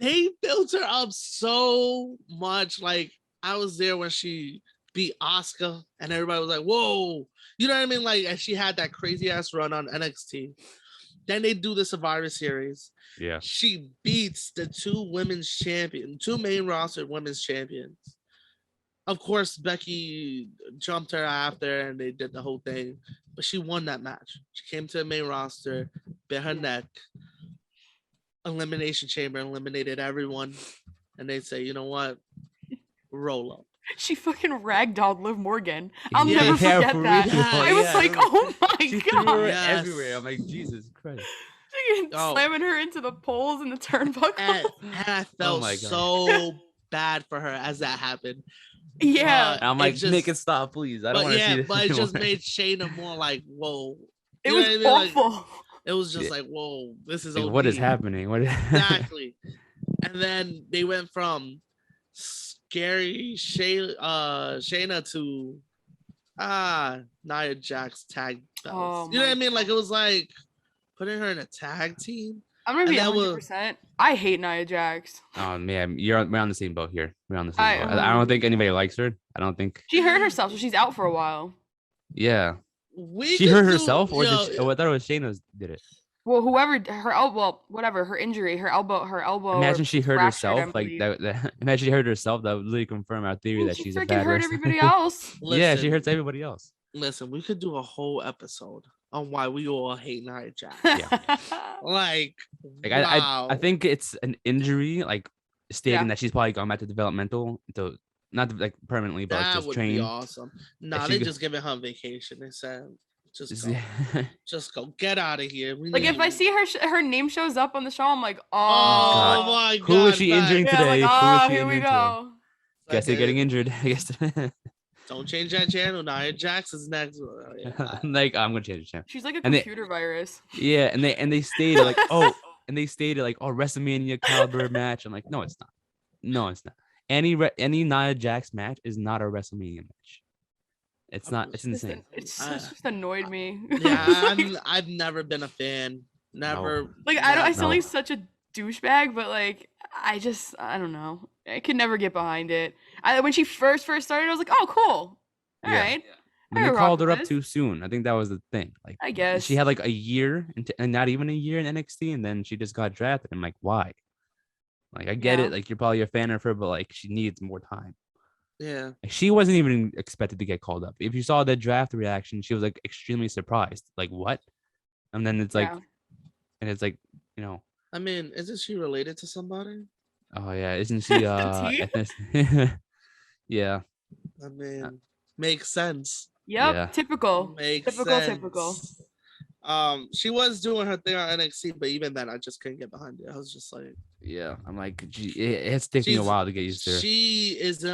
They built her up so much. Like, I was there when she beat Asuka, and everybody was like, whoa. You know what I mean? Like, and she had that crazy ass run on NXT. Then they do the Survivor Series. Yeah. She beats the two main roster women's champions. Of course, Becky jumped her after, and they did the whole thing. But she won that match. She came to the main roster, bit her neck. Elimination Chamber eliminated everyone, and they say, you know what, roll up. She fucking ragdolled Liv Morgan. I'll never forget that. I was like, oh my she god, threw her everywhere. I'm like, Jesus Christ. Slamming her into the poles and the turnbuckle. And I felt so bad for her as that happened. Yeah, I'm like, make it stop, please. I don't want to see this. But it just made Shayna more like, whoa. It was awful. It was just like, whoa, this is like, what is happening? Exactly. And then they went from scary Shayna to Nia Jax tag belts. You know what I mean? Like it was like putting her in a tag team. I'm gonna be 100%. I hate Nia Jax. Oh man, we're on the same boat here. We're on the same boat. I don't think anybody likes her. I don't think she hurt herself, so she's out for a while. Yeah, she hurt herself, or I thought it was Shayna did it. Well, whoever her elbow, whatever her injury, her elbow. Imagine she hurt herself like that. Imagine she hurt herself. That would really confirm our theory that she's a bad hurt everybody else. Yeah, she hurts everybody else. Listen, we could do a whole episode on why we all hate Nia Jax. Yeah. like wow. I think it's an injury, like stating that she's probably gone back to developmental, to not like permanently, but that just would train. Be awesome. No, they just giving her vacation. They said, just go, get out of here. Like if I see her name shows up on the show, I'm like, oh my God. Who is she injuring today? Like, here we go. Guess they're getting injured. I guess. Don't change that channel. Nia Jax is next. Yeah. Like I'm gonna change the channel. She's like a computer virus. Yeah, and they stated like WrestleMania caliber match. I'm like, no, it's not. No, it's not. Any Nia Jax match is not a WrestleMania match. It's not. It's insane. It's just annoyed me. Yeah, I've never been a fan. Never. No. Like I sound like such a douchebag, but like I don't know. I could never get behind it. When she first started, I was like, oh, cool. All right. They called her up too soon. I think that was the thing. Like, I guess she had like a year and not even a year in NXT, and then she just got drafted. I'm like, why? Like, I get it. Like, you're probably a fan of her, but like, she needs more time. Yeah. Like, she wasn't even expected to get called up. If you saw the draft reaction, she was like extremely surprised. Like, what? And then it's like, and it's like, you know. I mean, isn't she related to somebody? Oh yeah, isn't she? Yeah. I mean, makes sense. Yep, yeah. Typical. Typical. She was doing her thing on NXT, but even then, I just couldn't get behind it. I was just like, yeah, I'm like, it's taking a while to get used to her. She is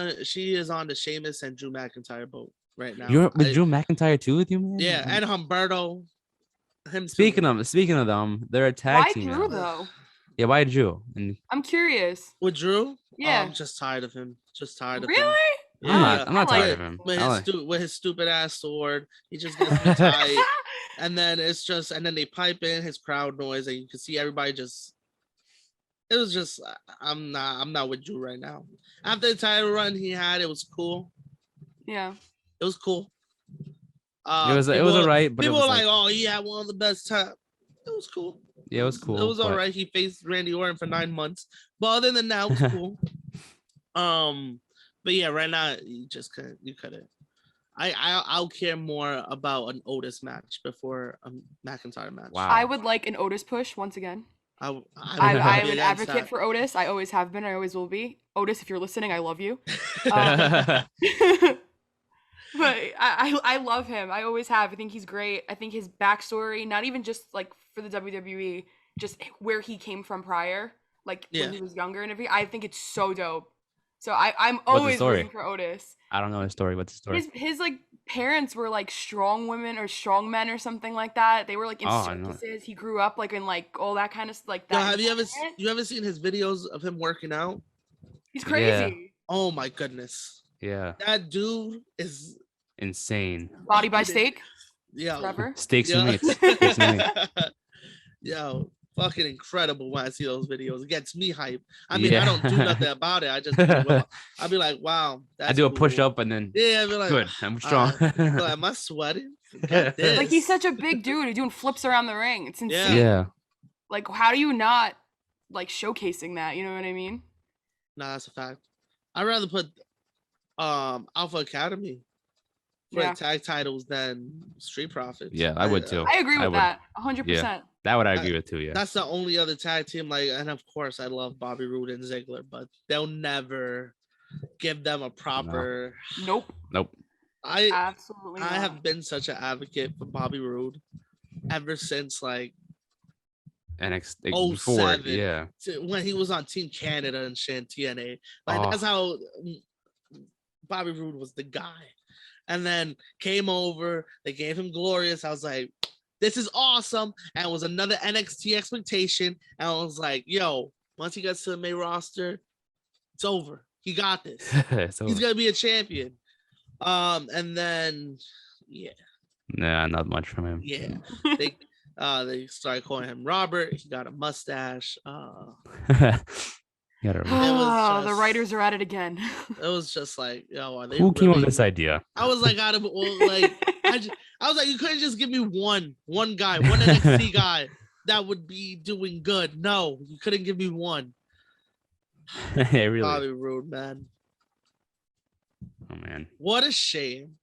on the Sheamus and Drew McIntyre boat right now. You're with Drew McIntyre too with you, man? Yeah, and Humberto. Speaking of them, they're a tag team. Why Drew though? Yeah, why Drew? And I'm curious. With Drew? Yeah. I'm just tired of him. Really? Yeah. I'm not tired of him. With his stupid ass sword, he just gets me tight. And then they pipe in his crowd noise, and you can see everybody just. It was just, I'm not with Drew right now. After the title run he had, it was cool. Yeah. It was cool. It was alright, but people were like, oh, he had one of the best times. It was cool. Yeah, it was cool. It was all right. He faced Randy Orton for 9 months, but other than that, it was cool. But yeah, right now you couldn't. I'll care more about an Otis match before a McIntyre match. Wow. I would like an Otis push once again. I'm an advocate for Otis. I always have been. I always will be. Otis, if you're listening, I love you. But I love him. I always have. I think he's great. I think his backstory, not even just like for the WWE, just where he came from prior, like when he was younger and everything. I think it's so dope. So I'm always rooting for Otis. I don't know his story. What's the story? His like parents were like strong women or strong men or something like that. They were like in circuses. He grew up like in like all that kind of like that. No, have you ever seen his videos of him working out? He's crazy. Yeah. Oh my goodness. Yeah. That dude is insane. Body by steak. Yeah. Forever. Steaks and meats. Yo, fucking incredible when I see those videos. It gets me hype. I mean, I don't do nothing about it. I just I'll be like, wow. I do a push up and then I'll be like, good. I'm strong. Like, am I sweating? Like he's such a big dude. He's doing flips around the ring. It's insane. Yeah. Like, how do you not like showcasing that? You know what I mean? Nah, that's a fact. I'd rather put Alpha Academy for the tag titles than Street Profits. Yeah, I would too. I agree with that 100%. That would I agree with too. Yeah, that's the only other tag team. Like, and of course, I love Bobby Roode and Ziggler, but they'll never give them a proper. Nope. I absolutely. I have been such an advocate for Bobby Roode ever since like NXT before, yeah, when he was on Team Canada and TNA. Like that's how Bobby Roode was the guy. And then came over, they gave him Glorious. I was like, this is awesome. And it was another NXT expectation. And I was like, yo, Once he gets to the main roster, it's over. He got this. He's gonna be a champion. And then Nah, not much from him. Yeah. They started calling him Robert. He got a mustache. The writers are at it again. It was just like, are they who came up with this idea? I was like, I was like, you couldn't just give me one guy, one NXT guy that would be doing good. No, you couldn't give me one. Really? Probably rude, man. Oh man. What a shame.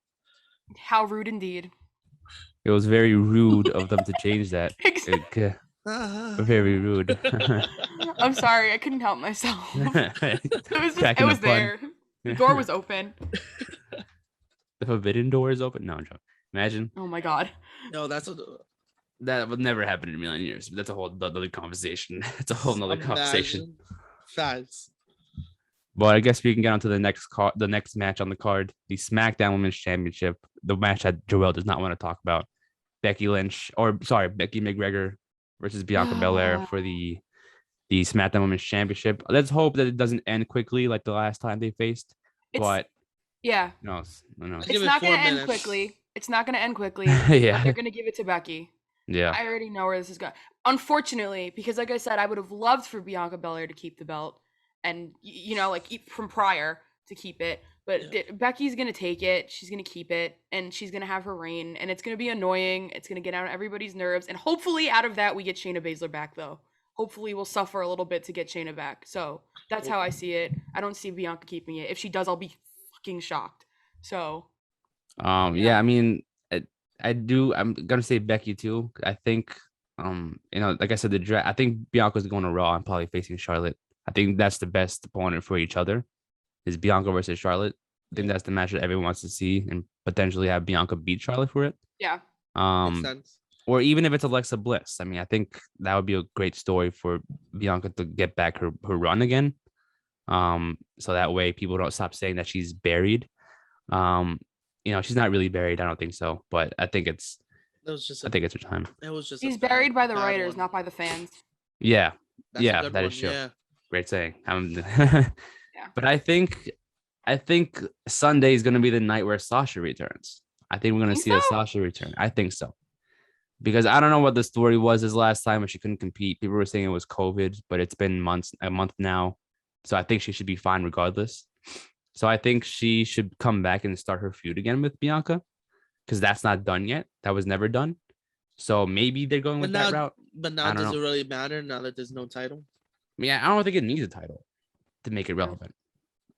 How rude indeed. It was very rude of them to change that. Very rude. I'm sorry, I couldn't help myself. It was there. The door was open. The forbidden door is open? No, I'm joking. Imagine. Oh my god. No, that would never happen in a million years. But that's a whole other conversation. It's a whole other conversation. Facts. But I guess we can get on to the next match on the card, the Smackdown Women's Championship, the match that Joel does not want to talk about. Becky McGregor versus Bianca Belair for the SmackDown Women's Championship. Let's hope that it doesn't end quickly like the last time they faced. No. It's not going to end quickly. It's not going to end quickly. Yeah. They're going to give it to Becky. Yeah. I already know where this is going. Unfortunately, because like I said, I would have loved for Bianca Belair to keep the belt and, from prior to keep it. But Becky's going to take it. She's going to keep it. And she's going to have her reign. And it's going to be annoying. It's going to get on everybody's nerves. And hopefully out of that, we get Shayna Baszler back, though. Hopefully we'll suffer a little bit to get Shayna back. So that's how I see it. I don't see Bianca keeping it. If she does, I'll be fucking shocked. So. Yeah, I mean, I do. I'm going to say Becky, too. I think, like I said, I think Bianca's going to Raw and probably facing Charlotte. I think that's the best opponent for each other. Is Bianca versus Charlotte. I think that's the match that everyone wants to see and potentially have Bianca beat Charlotte for it. Yeah. Makes sense. Or even if it's Alexa Bliss. I mean, I think that would be a great story for Bianca to get back her run again. So that way people don't stop saying that she's buried. She's not really buried. I don't think so. But I think I think it's her time. She's buried by the writers, not by the fans. Yeah. That is true. Yeah. Great saying. Yeah. But I think Sunday is going to be the night where Sasha returns. I think we're going to see a Sasha return. I think so. Because I don't know what the story was this last time when she couldn't compete. People were saying it was COVID, but it's been a month now. So I think she should be fine regardless. So I think she should come back and start her feud again with Bianca because that's not done yet. That was never done. So maybe they're going with that route. But now does it really matter now that there's no title? Yeah, I don't think it needs a title to make it relevant.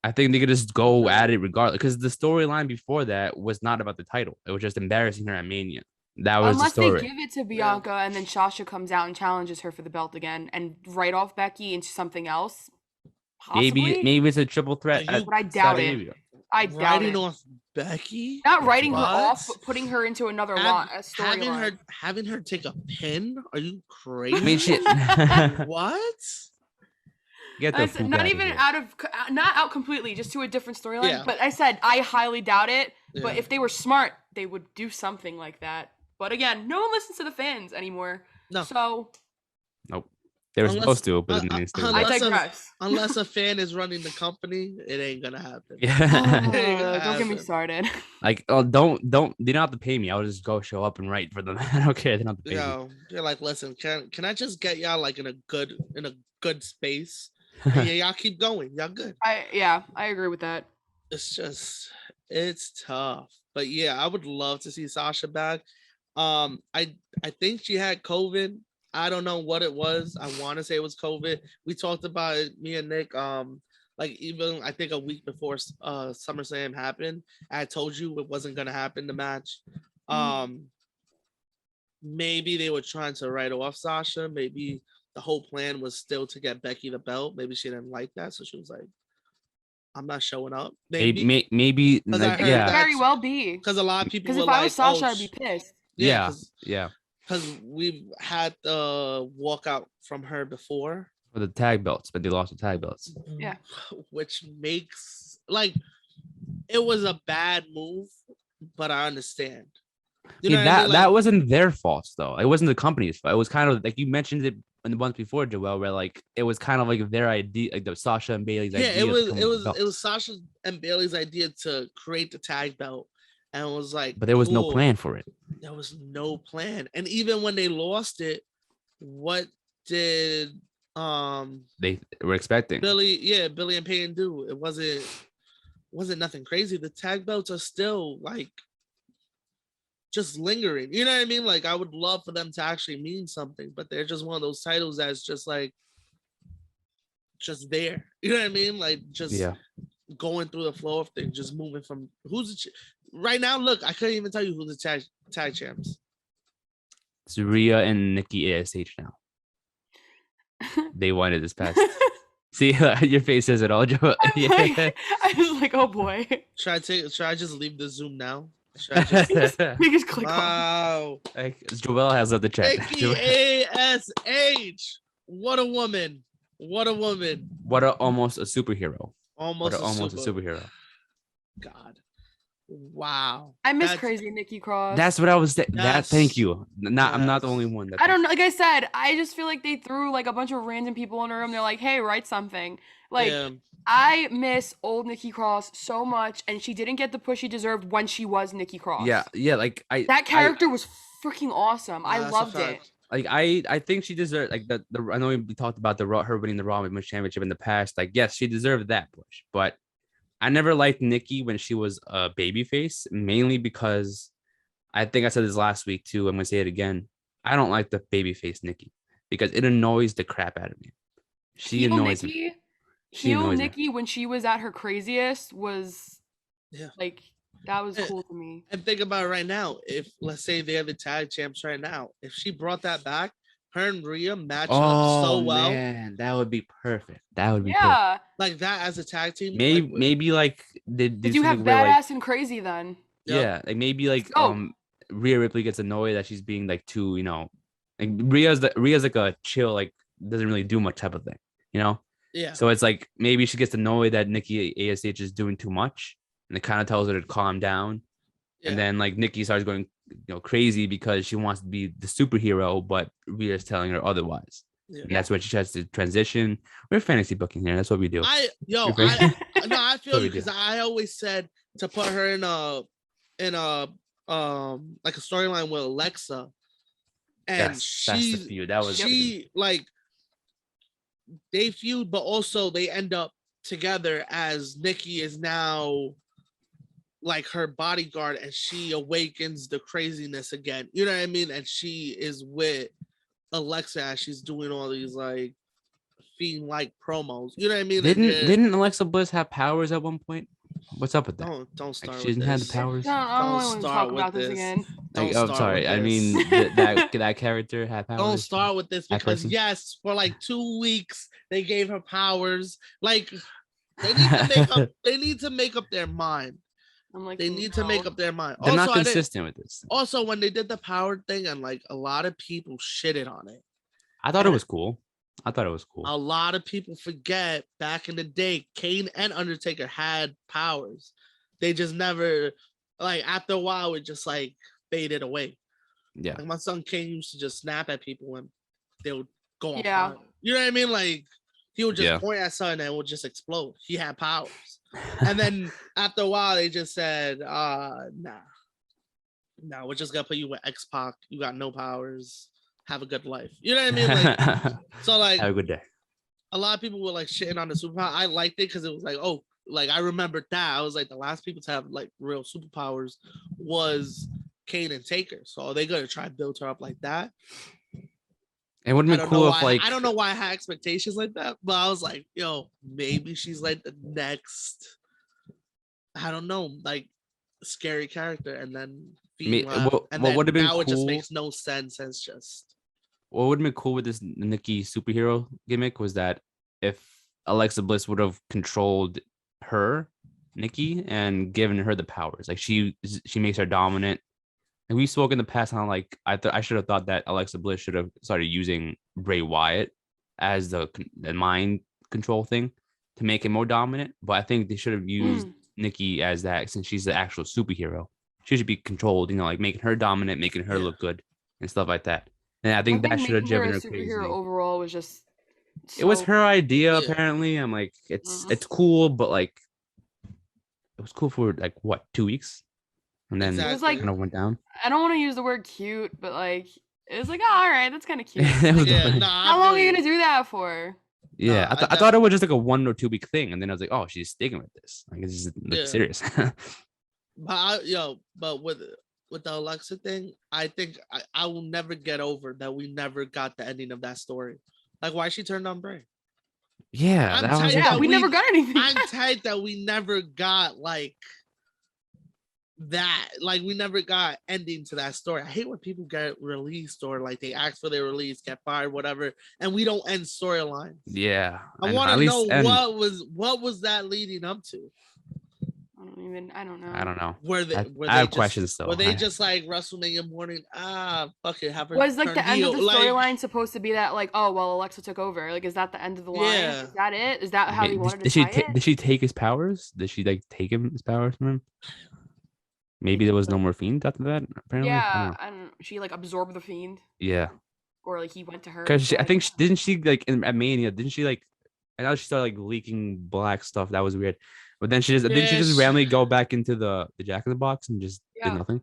I think they could just go at it regardless because the storyline before that was not about the title. It was just embarrassing her at Mania. That was Unless the story. They give it to Bianca and then Sasha comes out and challenges her for the belt again and write off Becky into something else. Possibly? Maybe it's a triple threat. But I doubt it. I doubt writing it. off Becky? Not writing her off, but putting her into another storyline. Having her take a pin? Are you crazy? I mean, shit. What? Not even not out completely, just to a different storyline. Yeah. But I said I highly doubt it. Yeah. But if they were smart, they would do something like that. But again, no one listens to the fans anymore. No. So. Nope. They were supposed to, but I digress. Unless a fan is running the company, it ain't gonna happen. Yeah. Don't get me started. Like, oh, don't. They don't have to pay me. I'll just go show up and write for them. I don't care. They don't have to pay me. You're like, listen, can I just get y'all like in a good space? Yeah, y'all keep going. Y'all good. I agree with that. It's tough. But yeah, I would love to see Sasha back. I think she had COVID. I don't know what it was. I want to say it was COVID. We talked about it, me and Nick. Even I think a week before SummerSlam happened, I told you it wasn't gonna happen. The match. Maybe they were trying to write off Sasha. Maybe the whole plan was still to get Becky the belt. Maybe she didn't like that, so she was like, "I'm not showing up." Maybe very well be because a lot of people. Because if I was Sasha, I'd be pissed. Yeah. Because we've had the walkout from her before for the tag belts, but they lost the tag belts. Yeah, which makes it was a bad move, but I understand. That wasn't their fault though. It wasn't the company's fault. It was kind of like you mentioned it the month before, Joel, where like it was kind of like their idea, like the Sasha and Bailey's idea. Yeah, it was Sasha and Bailey's idea to create the tag belt, and it was like, but there was no plan for it. There was no plan, and even when they lost it, what did they were expecting Billy and Peyton do? It wasn't nothing crazy. The tag belts are still like just lingering. You know what I mean? Like I would love for them to actually mean something, but they're just one of those titles that's just like just there. You know what I mean? Like just going through the flow of things, just moving from right now. Look, I couldn't even tell you who the tag champs. It's Rhea and Nikki ASH now. They won it this past. See, your face says it all, Joe. I was like, oh boy. Should I just leave the Zoom now? We just click on. Like, Joel has up the chat. Nikki ASH. What a woman. What almost a superhero. Almost a superhero. God. Wow. I miss crazy Nikki Cross. That's what I was saying. Thank you. I'm not the only one. I don't know. Like I said, I just feel like they threw like a bunch of random people in a room. They're like, hey, write something. Like, I miss old Nikki Cross so much, and she didn't get the push she deserved when she was Nikki Cross. Yeah. Like that character was freaking awesome. I loved it. Like I think she deserved like the I know we talked about her winning the Raw Women's Championship in the past. Like yes, she deserved that push, but I never liked Nikki when she was a babyface, mainly because I think I said this last week too. I'm gonna say it again. I don't like the babyface Nikki because it annoys the crap out of me. She annoys me. Heel Nikki when she was at her craziest was like that was cool to me. And think about it right now. If let's say they're the tag champs right now, if she brought that back, her and Rhea matched up so well. Man, that would be perfect. Perfect. Like that as a tag team. Maybe like did you have badass and crazy then? Yeah, like maybe like Rhea Ripley gets annoyed that she's being like too, you know, like Rhea's like a chill, like doesn't really do much type of thing, you know. Yeah. So it's like maybe she gets annoyed that Nikki ASH is doing too much, and it kind of tells her to calm down. Yeah. And then like Nikki starts going, crazy because she wants to be the superhero, but Rhea's telling her otherwise. Yeah. And that's when she tries to transition. We're fantasy booking here. That's what we do. I feel you because I always said to put her in a like a storyline with Alexa, and that's the feud. That was like they feud, but also they end up together as Nikki is now like her bodyguard, and she awakens the craziness again. You know what I mean? And she is with Alexa as she's doing all these like fiend-like promos. You know what I mean? Didn't Alexa Bliss have powers at one point? What's up with that? Don't start. Like she didn't have the powers. I don't talk about this again. I'm sorry. I mean that character had powers. Don't start with this because yes, for like 2 weeks they gave her powers. Like they need to make up their mind. I'm like, they need to make up their mind. They're not consistent with this. Also, when they did the power thing, and like a lot of people shitted on it. I thought it was cool. A lot of people forget back in the day, Kane and Undertaker had powers. They just never, like, after a while, it just like faded away. Yeah. Like my son Kane used to just snap at people and they would go on fire. You know what I mean? Like he would just point at something and it would just explode. He had powers. And then after a while, they just said, nah, we're just gonna put you with X-Pac. You got no powers. Have a good life. You know what I mean? Like, so like, have a good day. A lot of people were like shitting on the superpower. I liked it because it was like, oh, like I remembered that. I was like, the last people to have like real superpowers was Kane and Taker. So are they gonna try to build her up like that? It would have been cool if like I don't know why I had expectations like that, but I was like, yo, maybe she's like the next, I don't know, like scary character, and then what would have been cool? It just makes no sense. It's just what would have been cool with this Nikki superhero gimmick was that if Alexa Bliss would have controlled her, Nikki, and given her the powers, like she makes her dominant. And we spoke in the past on like I should have thought that Alexa Bliss should have started using Bray Wyatt as the mind control thing to make him more dominant. But I think they should have used Nikki as that since she's the actual superhero. She should be controlled, like making her dominant, making her look good and stuff like that. And I think that should have driven her crazy. Overall was just. It was her idea, apparently. I'm like, it's cool, but like, it was cool for like what 2 weeks, and then it was like kind of went down. I don't want to use the word cute, but like it was like, oh, all right, that's kind of cute. How long are you gonna do that for? Yeah, I thought it was just like a 1 or 2 week thing, and then I was like, oh, she's sticking with this. Like, this is like, serious. But with the Alexa thing, I think I will never get over that we never got the ending of that story. Like, why she turned on Bray? Yeah, we never got anything. I'm tight that we never got like that. Like, we never got ending to that story. I hate when people get released or like they ask for their release, get fired, whatever, and we don't end storylines. Yeah, I want to know what was that leading up to. I don't know. I don't know. I have questions though. Were they just like WrestleMania morning? Fuck it. Have her was like the end of the storyline supposed to be that like, oh well, Alexa took over? Like, is that the end of the line? Yeah. Is that it? Is that how he wanted to tie it? Did she take his powers? Did she like take his powers from him? Maybe there was no more Fiend after that. Apparently, yeah. I don't know. She like absorbed the Fiend. Yeah. Or like he went to her. Because I think didn't she like at Mania? Didn't she like? I know she started like leaking black stuff. That was weird. But then didn't she just randomly go back into the Jack in the Box and just did nothing?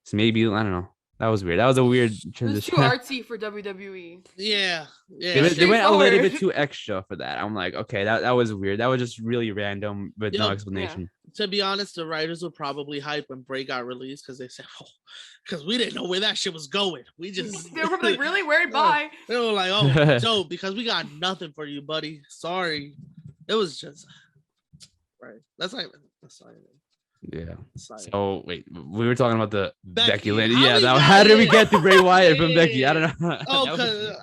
So maybe, I don't know. That was weird. That was a weird transition. It was too artsy for WWE. Yeah. They went a little bit too extra for that. I'm like, okay, that was weird. That was just really random with no explanation. Yeah. To be honest, the writers were probably hyped when Bray got released because they said, because we didn't know where that shit was going. We just they were like, really weird. Bye. They were like, oh, so because we got nothing for you, buddy. Sorry. It was just. Right. That's not even. Yeah. So wait, we were talking about the Becky lady. Yeah. Now, how did we get to Bray Wyatt from Becky? I don't know. Oh, because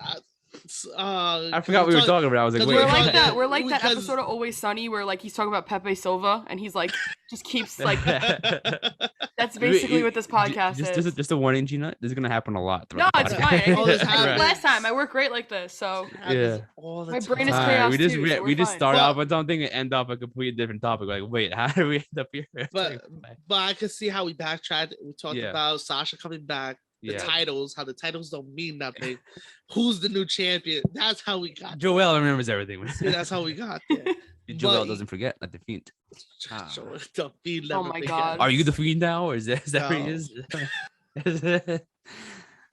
I forgot we were talking about. I was like, wait. We're like that episode of Always Sunny where like he's talking about Pepe Silva and he's like just keeps like. That's basically what this podcast is. Just a warning, Gina. This is gonna happen a lot. No, it's fine. Last time I work great like this, so yeah. My brain is chaos. We just start off with something and end off a completely different topic. Like, wait, how did we end up here? But I could see how we backtracked. We talked about Sasha coming back. The titles, how the titles don't mean nothing. Who's the new champion? That's how we got. Joelle remembers everything. See, that's how we got there. Joelle doesn't forget, like the Fiend. The Fiend. Oh my god! Are you the Fiend now, or is that what he is?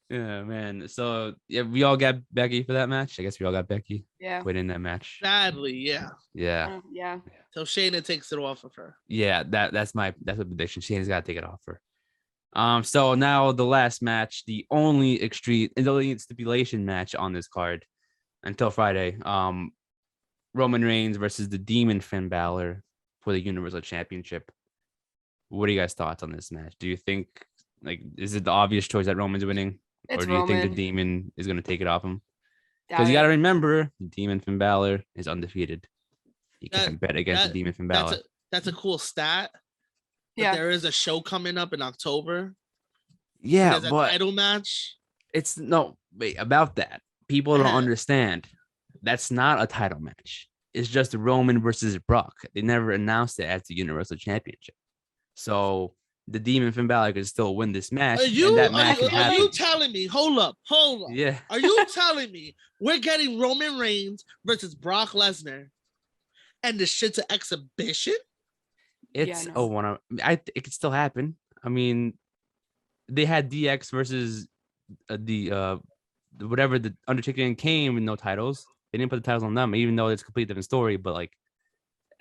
Yeah, man. So we all got Becky for that match. I guess we all got Becky. Yeah. Winning that match. Sadly, yeah. Yeah. Yeah. So Shayna takes it off of her. Yeah, that's a prediction. Shayna's got to take it off her. So now the last match, the only stipulation match on this card until Friday. Roman Reigns versus the Demon Finn Balor for the Universal Championship. What are you guys' thoughts on this match? Do you think is it the obvious choice that Roman's winning, or do you think the Demon is going to take it off him? Because you got to remember, the Demon Finn Balor is undefeated. You can't bet against the Demon Finn Balor. That's a cool stat. Yeah, there is a show coming up in October. Yeah, there's a title match. It's about that. People don't understand. That's not a title match. It's just Roman versus Brock. They never announced it as the Universal Championship. So the Demon Finn Balor could still win this match. Are you telling me? Hold up. Yeah. Are you telling me we're getting Roman Reigns versus Brock Lesnar, and the shit's an exhibition? It's it could still happen. I mean, they had DX versus the Undertaker and Kane with no titles. They didn't put the titles on them, even though it's a completely different story. But like,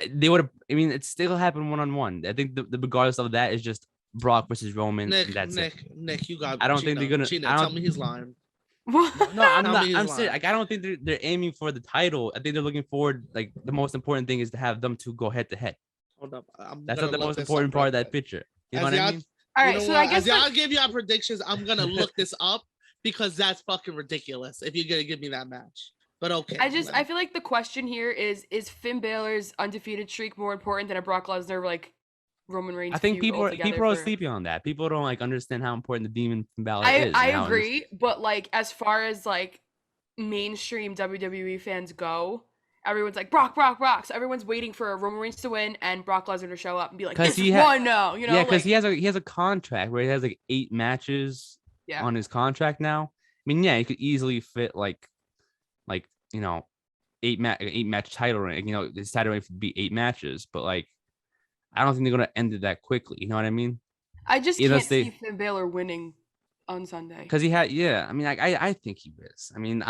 they would have. I mean, it still happened 1-on-1. I think the regardless of that is just Brock versus Roman. Nick, you got. I don't think they're gonna. Tell me he's lying. No, I'm not. I'm serious. Like, I don't think they're aiming for the title. I think they're looking forward. Like, the most important thing is to have them two go head to head. Hold up. That's not the most important part of that picture. You know what I mean? All right, so I guess I'll give you our predictions. I'm gonna look this up because that's fucking ridiculous. If you're gonna give me that match, but okay. I feel like the question here is Finn Balor's undefeated streak more important than a Brock Lesnar Roman Reigns? I think people are sleeping on that. People don't understand how important the Demon Finn Balor is. I agree, but as far as mainstream WWE fans go, everyone's like Brock. So everyone's waiting for Roman Reigns to win and Brock Lesnar to show up and be like, "This is one now." You know, yeah, because he has a contract where he has 8 matches on his contract now, mean, yeah, you could easily fit like 8-match title ring. This title ring would be 8 matches, but like I don't think they're gonna end it that quickly. You know what I mean? I just can't see Finn Balor winning on Sunday. Because I mean, I think he is. I mean,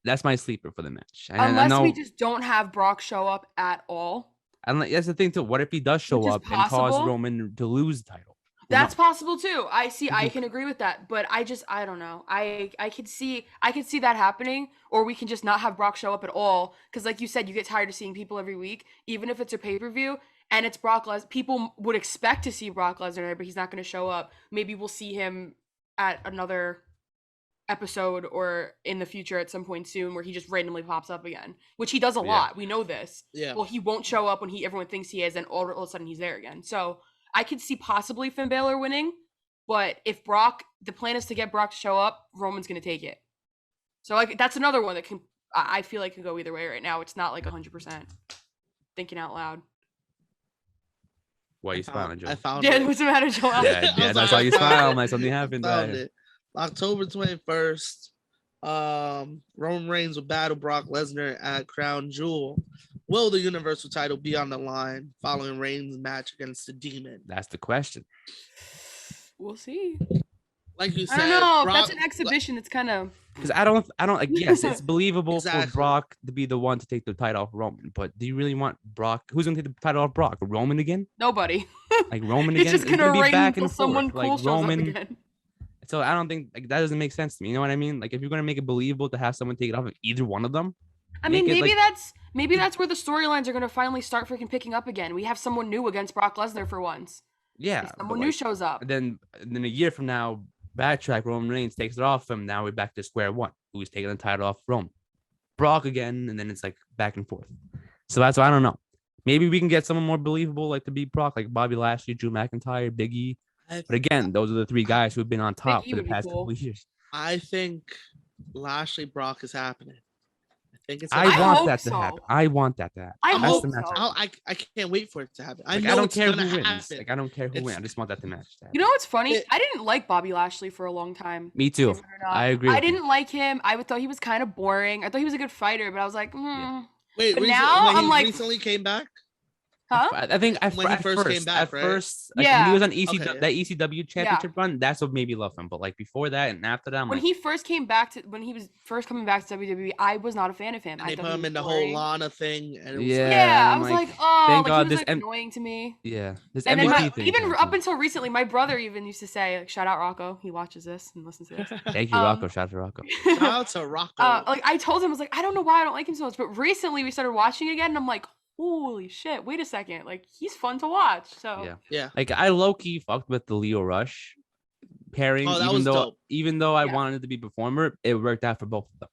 that's my sleeper for the match. Unless we just don't have Brock show up at all. And that's the thing too. What if he does show up and cause Roman to lose the title? That's possible too. I can agree with that, but I don't know. I could see that happening, or we can just not have Brock show up at all. Because like you said, you get tired of seeing people every week, even if it's a pay-per-view and it's Brock Lesnar. People would expect to see Brock Lesnar, but he's not going to show up. Maybe we'll see him at another episode or in the future at some point soon where he just randomly pops up again, which he does a lot. We know this. Yeah. Well, he won't show up when everyone thinks he is, and all of a sudden he's there again. So I could see possibly Finn Balor winning, but if the plan is to get Brock to show up, Roman's going to take it. So that's another one that I feel like can go either way right now. It's not like 100% thinking out loud. Why are you smiling, Joe? I found it. What's the matter, Joel? Yeah, that's why you smile. Like something happened. Found it. October 21st, Roman Reigns will battle Brock Lesnar at Crown Jewel. Will the Universal title be on the line following Reigns' match against the Demon? That's the question. We'll see. Like you said, I don't know. If that's an exhibition, it's kind of... Because I don't like, yes, it's believable for Brock to be the one to take the title off Roman, but do you really want Brock? Who's going to take the title off Brock? Roman again? Nobody. Like Roman again? He's just going to reign until someone cool shows up again. So I don't think that doesn't make sense to me. You know what I mean? Like if you're going to make it believable to have someone take it off of either one of them. I mean, maybe that's where the storylines are going to finally start freaking picking up again. We have someone new against Brock Lesnar for once. Yeah. If someone new shows up. Then a year from now, backtrack, Roman Reigns takes it off him. Now we're back to square one. Who's taking the title off Roman? Brock again, and then it's like back and forth. So that's why I don't know. Maybe we can get someone more believable, like to beat Brock, like Bobby Lashley, Drew McIntyre, Big E. But again, those are the 3 guys who've been on top for the past couple of years. I think Lashley Brock is happening. I want that to happen. I want that to happen. I hope so. I can't wait for it to happen. I don't care who wins. Like I don't care who wins. I just want that to match. You know what's funny? I didn't like Bobby Lashley for a long time. Me too. I agree. I didn't like him. I thought he was kind of boring. I thought he was a good fighter, but I was like, Wait, but now I'm like, recently came back. Huh? I think when he first came back, when he was on that ECW championship run, that's what made me love him. But like before that and after that, when he was first coming back to WWE, I was not a fan of him. And they put him in the whole Lana thing, and I was like, oh, thank God, he was annoying to me. Yeah, this and MVP thing. Even up until recently, my brother even used to say, like, shout out Rocco. He watches this and listens to this. Thank you, Rocco. Shout out to Rocco. Shout out to Rocco. Like I told him, I was like, I don't know why I don't like him so much, but recently we started watching again, and I'm like, holy shit, wait a second, like he's fun to watch. So yeah, like I low-key fucked with the Lio Rush pairing, even though I wanted it to be performer, it worked out for both of them.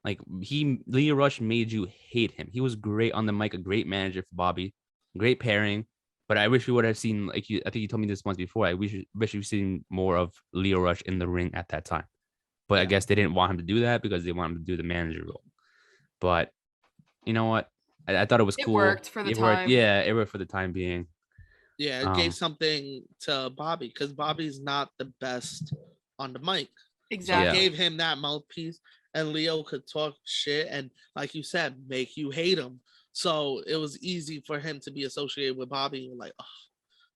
Like Lio Rush made you hate him. He was great on the mic, a great manager for Bobby, great pairing. But I wish we would have seen, I think you told me this once before, I wish we've seen more of Lio Rush in the ring at that time. But I guess they didn't want him to do that because they wanted him to do the manager role. But you know what? I thought it was cool. It worked for the time. It worked for the time being. Yeah, it gave something to Bobby because Bobby's not the best on the mic. Exactly. So it gave him that mouthpiece, and Leo could talk shit and, like you said, make you hate him. So it was easy for him to be associated with Bobby. And like, oh,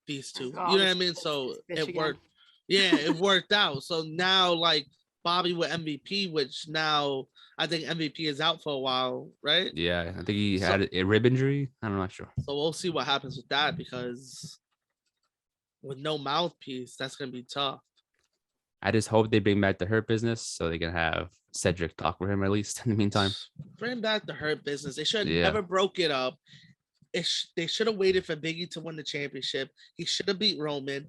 these two. You know what I mean? So it worked. Yeah, it worked out. So now, like, Bobby with MVP, which now I think MVP is out for a while, right? Yeah, I think he had a rib injury. I'm not sure. So we'll see what happens with that because with no mouthpiece, that's going to be tough. I just hope they bring back the Hurt Business so they can have Cedric talk with him at least in the meantime. Bring back the Hurt Business. They should have never broke it up. They should have waited for Biggie to win the championship. He should have beat Roman.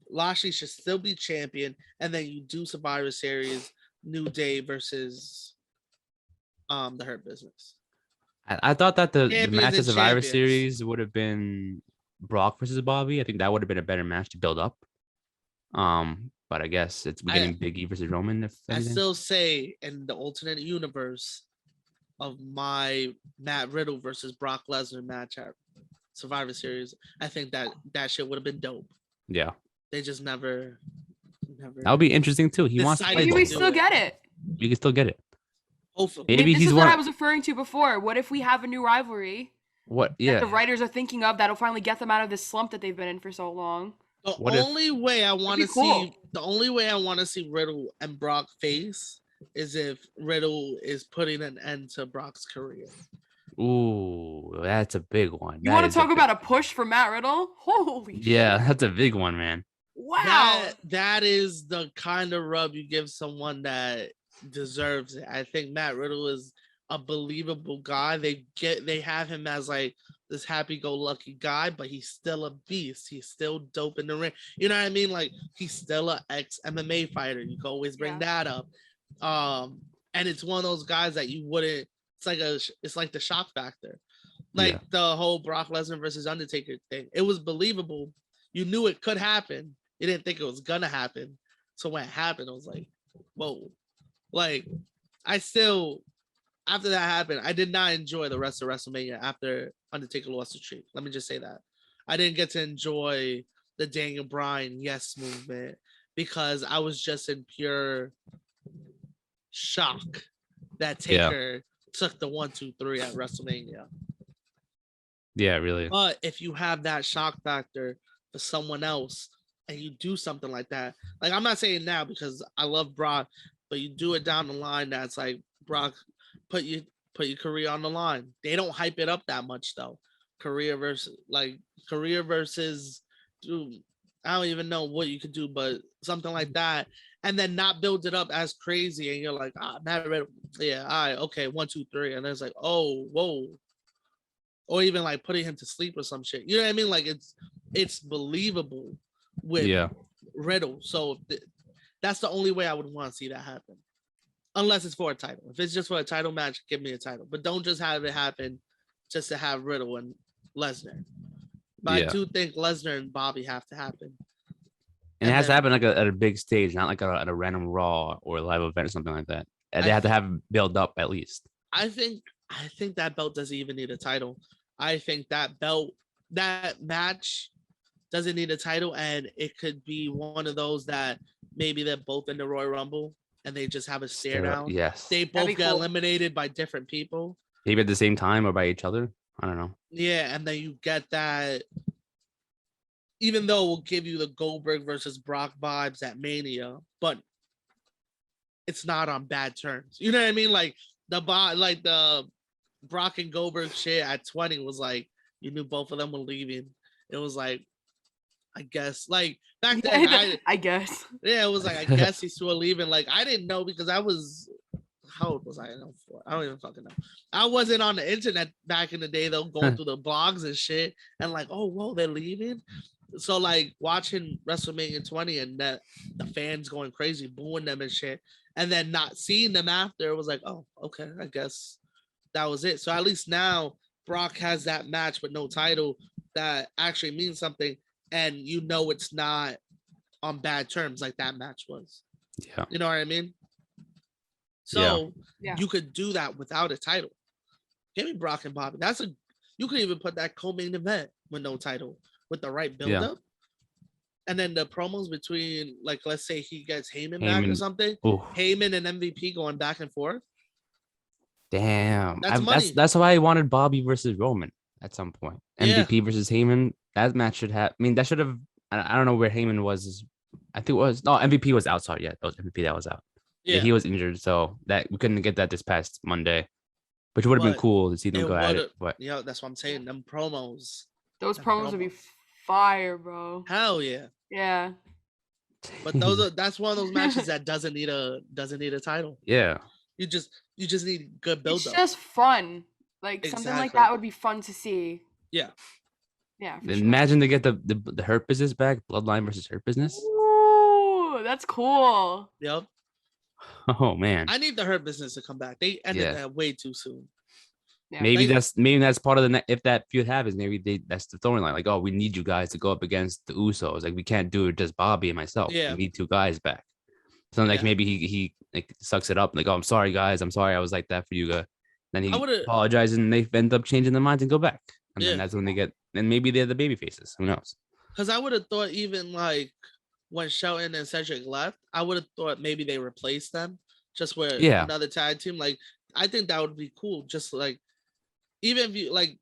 Lashley should still be champion, and then you do Survivor Series, New Day versus the Hurt Business. I thought that the match of Survivor Series would have been Brock versus Bobby. I think that would have been a better match to build up. But I guess we're getting Big E versus Roman. I still say in the alternate universe of my Matt Riddle versus Brock Lesnar match at Survivor Series, I think that shit would have been dope. Yeah. They just never. That would be interesting too. He wants to play. We still get it. we can still get it. Hopefully. Maybe this is what I was referring to before. What if we have a new rivalry? What? Yeah. That the writers are thinking of that'll finally get them out of this slump that they've been in for so long. The only way I want to see Riddle and Brock face is if Riddle is putting an end to Brock's career. Ooh, that's a big one. You want to talk about a push for Matt Riddle? Holy shit. Yeah, that's a big one, man. Wow. That is the kind of rub you give someone that deserves it. I think Matt Riddle is a believable guy. They have him as like this happy-go-lucky guy, but he's still a beast. He's still dope in the ring. You know what I mean? Like he's still an ex-MMA fighter. You can always bring that up. And it's one of those guys that you wouldn't. It's like the shock factor, like the whole Brock Lesnar versus Undertaker thing. It was believable. You knew it could happen. You didn't think it was gonna happen. So when it happened, I was like, whoa. Like after that happened, I did not enjoy the rest of WrestleMania after Undertaker lost the streak. Let me just say that. I didn't get to enjoy the Daniel Bryan yes movement because I was just in pure shock that Taker took the 1, 2, 3 at WrestleMania. Yeah, really. But if you have that shock factor for someone else and you do something like that, like I'm not saying now because I love Brock, but you do it down the line that's like Brock, put your career on the line. They don't hype it up that much though. Career versus dude, I don't even know what you could do, but something like that, and then not build it up as crazy, and you're like, Matt Riddle, yeah, all right, okay, 1, 2, 3, and it's like, oh, whoa, or even like putting him to sleep or some shit. You know what I mean? Like it's believable with Riddle. So that's the only way I would want to see that happen, unless it's for a title. If it's just for a title match, give me a title, but don't just have it happen just to have Riddle and Lesnar. But I do think Lesnar and Bobby have to happen. And it has to happen like at a big stage, not like at a random Raw or a live event or something like that. And they have to have build up at least. I think that belt doesn't even need a title. I think that match doesn't need a title, and it could be one of those that maybe they're both in the Royal Rumble and they just have a stare down. Yes. They both get eliminated by different people. Maybe at the same time or by each other. I don't know. Yeah, and then you get that, even though we'll give you the Goldberg versus Brock vibes at Mania, but it's not on bad terms. You know what I mean? Like the Brock and Goldberg shit at 20 was like, you knew both of them were leaving. It was like, I guess, like back then, I guess. Yeah, it was like, I guess he's still leaving. Like, I didn't know because I was, how old was I? I don't even fucking know. I wasn't on the internet back in the day, though, going through the blogs and shit. And like, oh, whoa, they're leaving. So like watching WrestleMania 20 and that the fans going crazy, booing them and shit. And then not seeing them after, it was like, oh, okay, I guess that was it. So at least now Brock has that match with no title that actually means something. And you know it's not on bad terms like that match was. Yeah. You know what I mean? So you could do that without a title. Give me Brock and Bobby. You could even put that co-main event with no title with the right build-up. And then the promos between, like, let's say he gets Heyman back or something. Ooh. Heyman and MVP going back and forth. Damn. That's why I wanted Bobby versus Roman at some point. MVP versus Heyman. That match should have. I mean, that should have. I don't know where Heyman was. I think it was. No, MVP was outside. Yeah, that was MVP that was out. Yeah, he was injured, so that we couldn't get that this past Monday, which would have been cool to see them go at it. But that's what I'm saying. Them promos. Those promos would be fire, bro. Hell yeah. Yeah. But that's one of those matches that doesn't need a title. Yeah. You just need good build up. It's just fun. Like something like that would be fun to see. Yeah. Yeah. Imagine they get the Hurt Business back, Bloodline versus Hurt Business. Ooh, that's cool. Yep. Oh man. I need the Hurt Business to come back. They ended that way too soon. Yeah, maybe that's part of the if that feud happens, maybe that's the storyline. Like, oh, we need you guys to go up against the Usos. Like, we can't do it just Bobby and myself. Yeah, we need 2 guys back. So like maybe he like sucks it up. Like, oh, I'm sorry guys, I'm sorry I was like that for you guys. Then he apologizes and they end up changing their minds and go back. And then that's when they get. And maybe they're the baby faces. Who knows? Because I would have thought even like when Shelton and Cedric left, I would have thought maybe they replaced them just with another tag team. Like, I think that would be cool. Just like, even if you like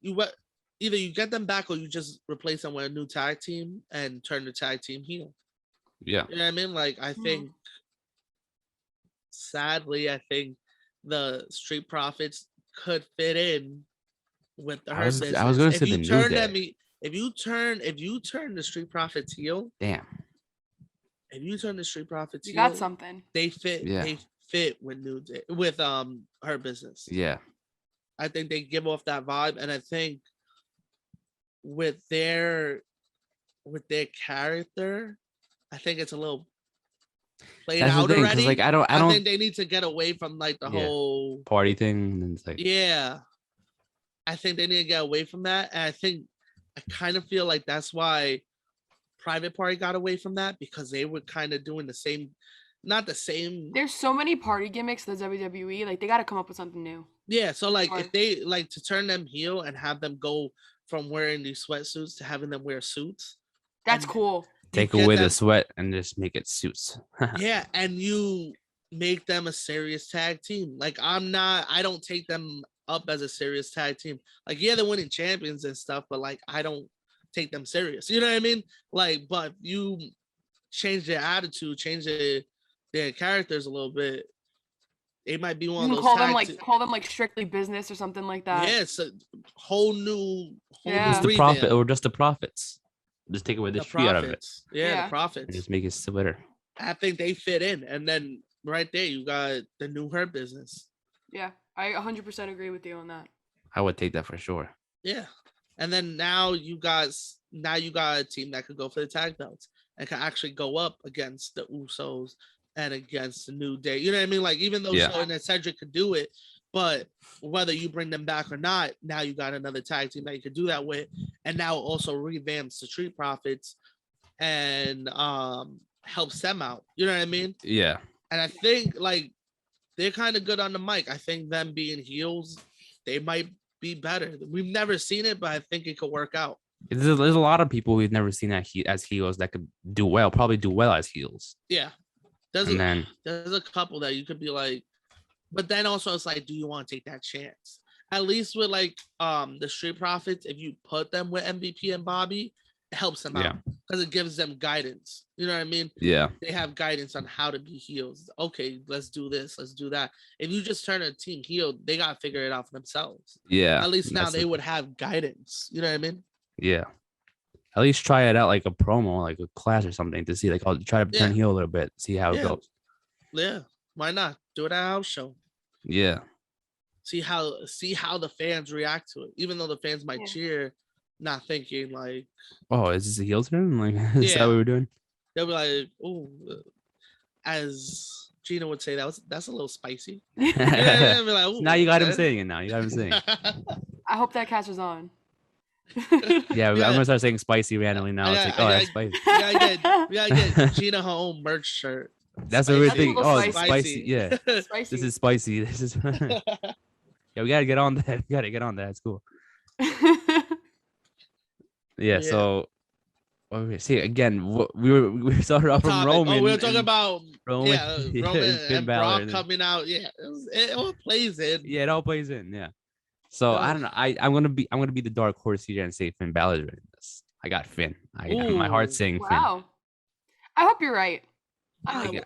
either you get them back or you just replace them with a new tag team and turn the tag team heel. Yeah, you know what I mean. Like, I think, sadly, I think the Street Profits could fit in with the Hurt Business. I was going to say the New Day. If you turn the Street Profits heel, damn. If you turn the Street Profits heel, got something. They fit. Yeah. They fit with New Day, with Hurt Business. Yeah. I think they give off that vibe, and I think with their character, I think it's a little played out already. Like, I think they need to get away from like the whole party thing. And it's like, I think they need to get away from that, and I kind of feel like that's why Private Party got away from that, because they were kind of doing the same. Not the same. There's so many party gimmicks in the WWE. Like, they got to come up with something new. Yeah, so like, if they like to turn them heel and have them go from wearing these sweatsuits to having them wear suits, that's cool. Take away the sweat and just make it suits. Yeah, and you make them a serious tag team. Like, I don't take them up as a serious tag team. Like, yeah, they're winning champions and stuff, but like, I don't take them serious. You know what I mean? Like, but you change their attitude, change their characters a little bit. They might be one of those. Call them like Strictly Business or something like that. Yeah, it's a whole new. Just the profit, or just the profits. Just take away the street out of it. Yeah, the profits. And just make it better. I think they fit in, and then right there you got the new Hurt Business. Yeah, I 100% agree with you on that. I would take that for sure. Yeah, and then now you got a team that could go for the tag belts and can actually go up against the Usos and against the New Day. You know what I mean? Like, even though Shawn and Cedric could do it, but whether you bring them back or not, now you got another tag team that you could do that with, and now also revamps the Street Profits and helps them out. You know what I mean? Yeah. And I think like they're kind of good on the mic. I think them being heels, they might be better. We've never seen it, but I think it could work out. There's a lot of people we've never seen as heels that could probably do well as heels. Yeah. There's a couple that you could be like, but then also it's like, do you want to take that chance? At least with like the Street Profits, if you put them with MVP and Bobby, it helps them out because it gives them guidance. You know what I mean? Yeah. They have guidance on how to be heels. Okay, let's do this, let's do that. If you just turn a team heel, they gotta figure it out for themselves. Yeah. At least now they would have guidance. You know what I mean? Yeah. At least try it out like a promo, like a class or something, to see like I'll try to turn heel a little bit, see how it goes. Yeah. Why not? Do it at a house show. Yeah. See how the fans react to it. Even though the fans might cheer, not thinking like, oh, is this a heel turn? Like, is that what we're doing? They'll be like, oh, as Gina would say, that's a little spicy. Like, now you got him saying it. I hope that catches on. Yeah, I'm gonna start saying spicy randomly now. It's like, that's spicy. We gotta get Gina her own merch shirt. That's what we're thinking. Oh, spicy. Yeah, spicy. This is spicy. This is. Yeah, we gotta get on that. We gotta get on that. It's cool. Yeah. So, see again. We started off from Roman. Oh, we were talking about Roman and Brock coming out. Yeah, it all plays in. Yeah, it all plays in. Yeah. So I don't know. I'm gonna be the dark horse here and say Finn Balor's winning this. I got Finn. My heart's saying Finn. Wow. I hope you're right. I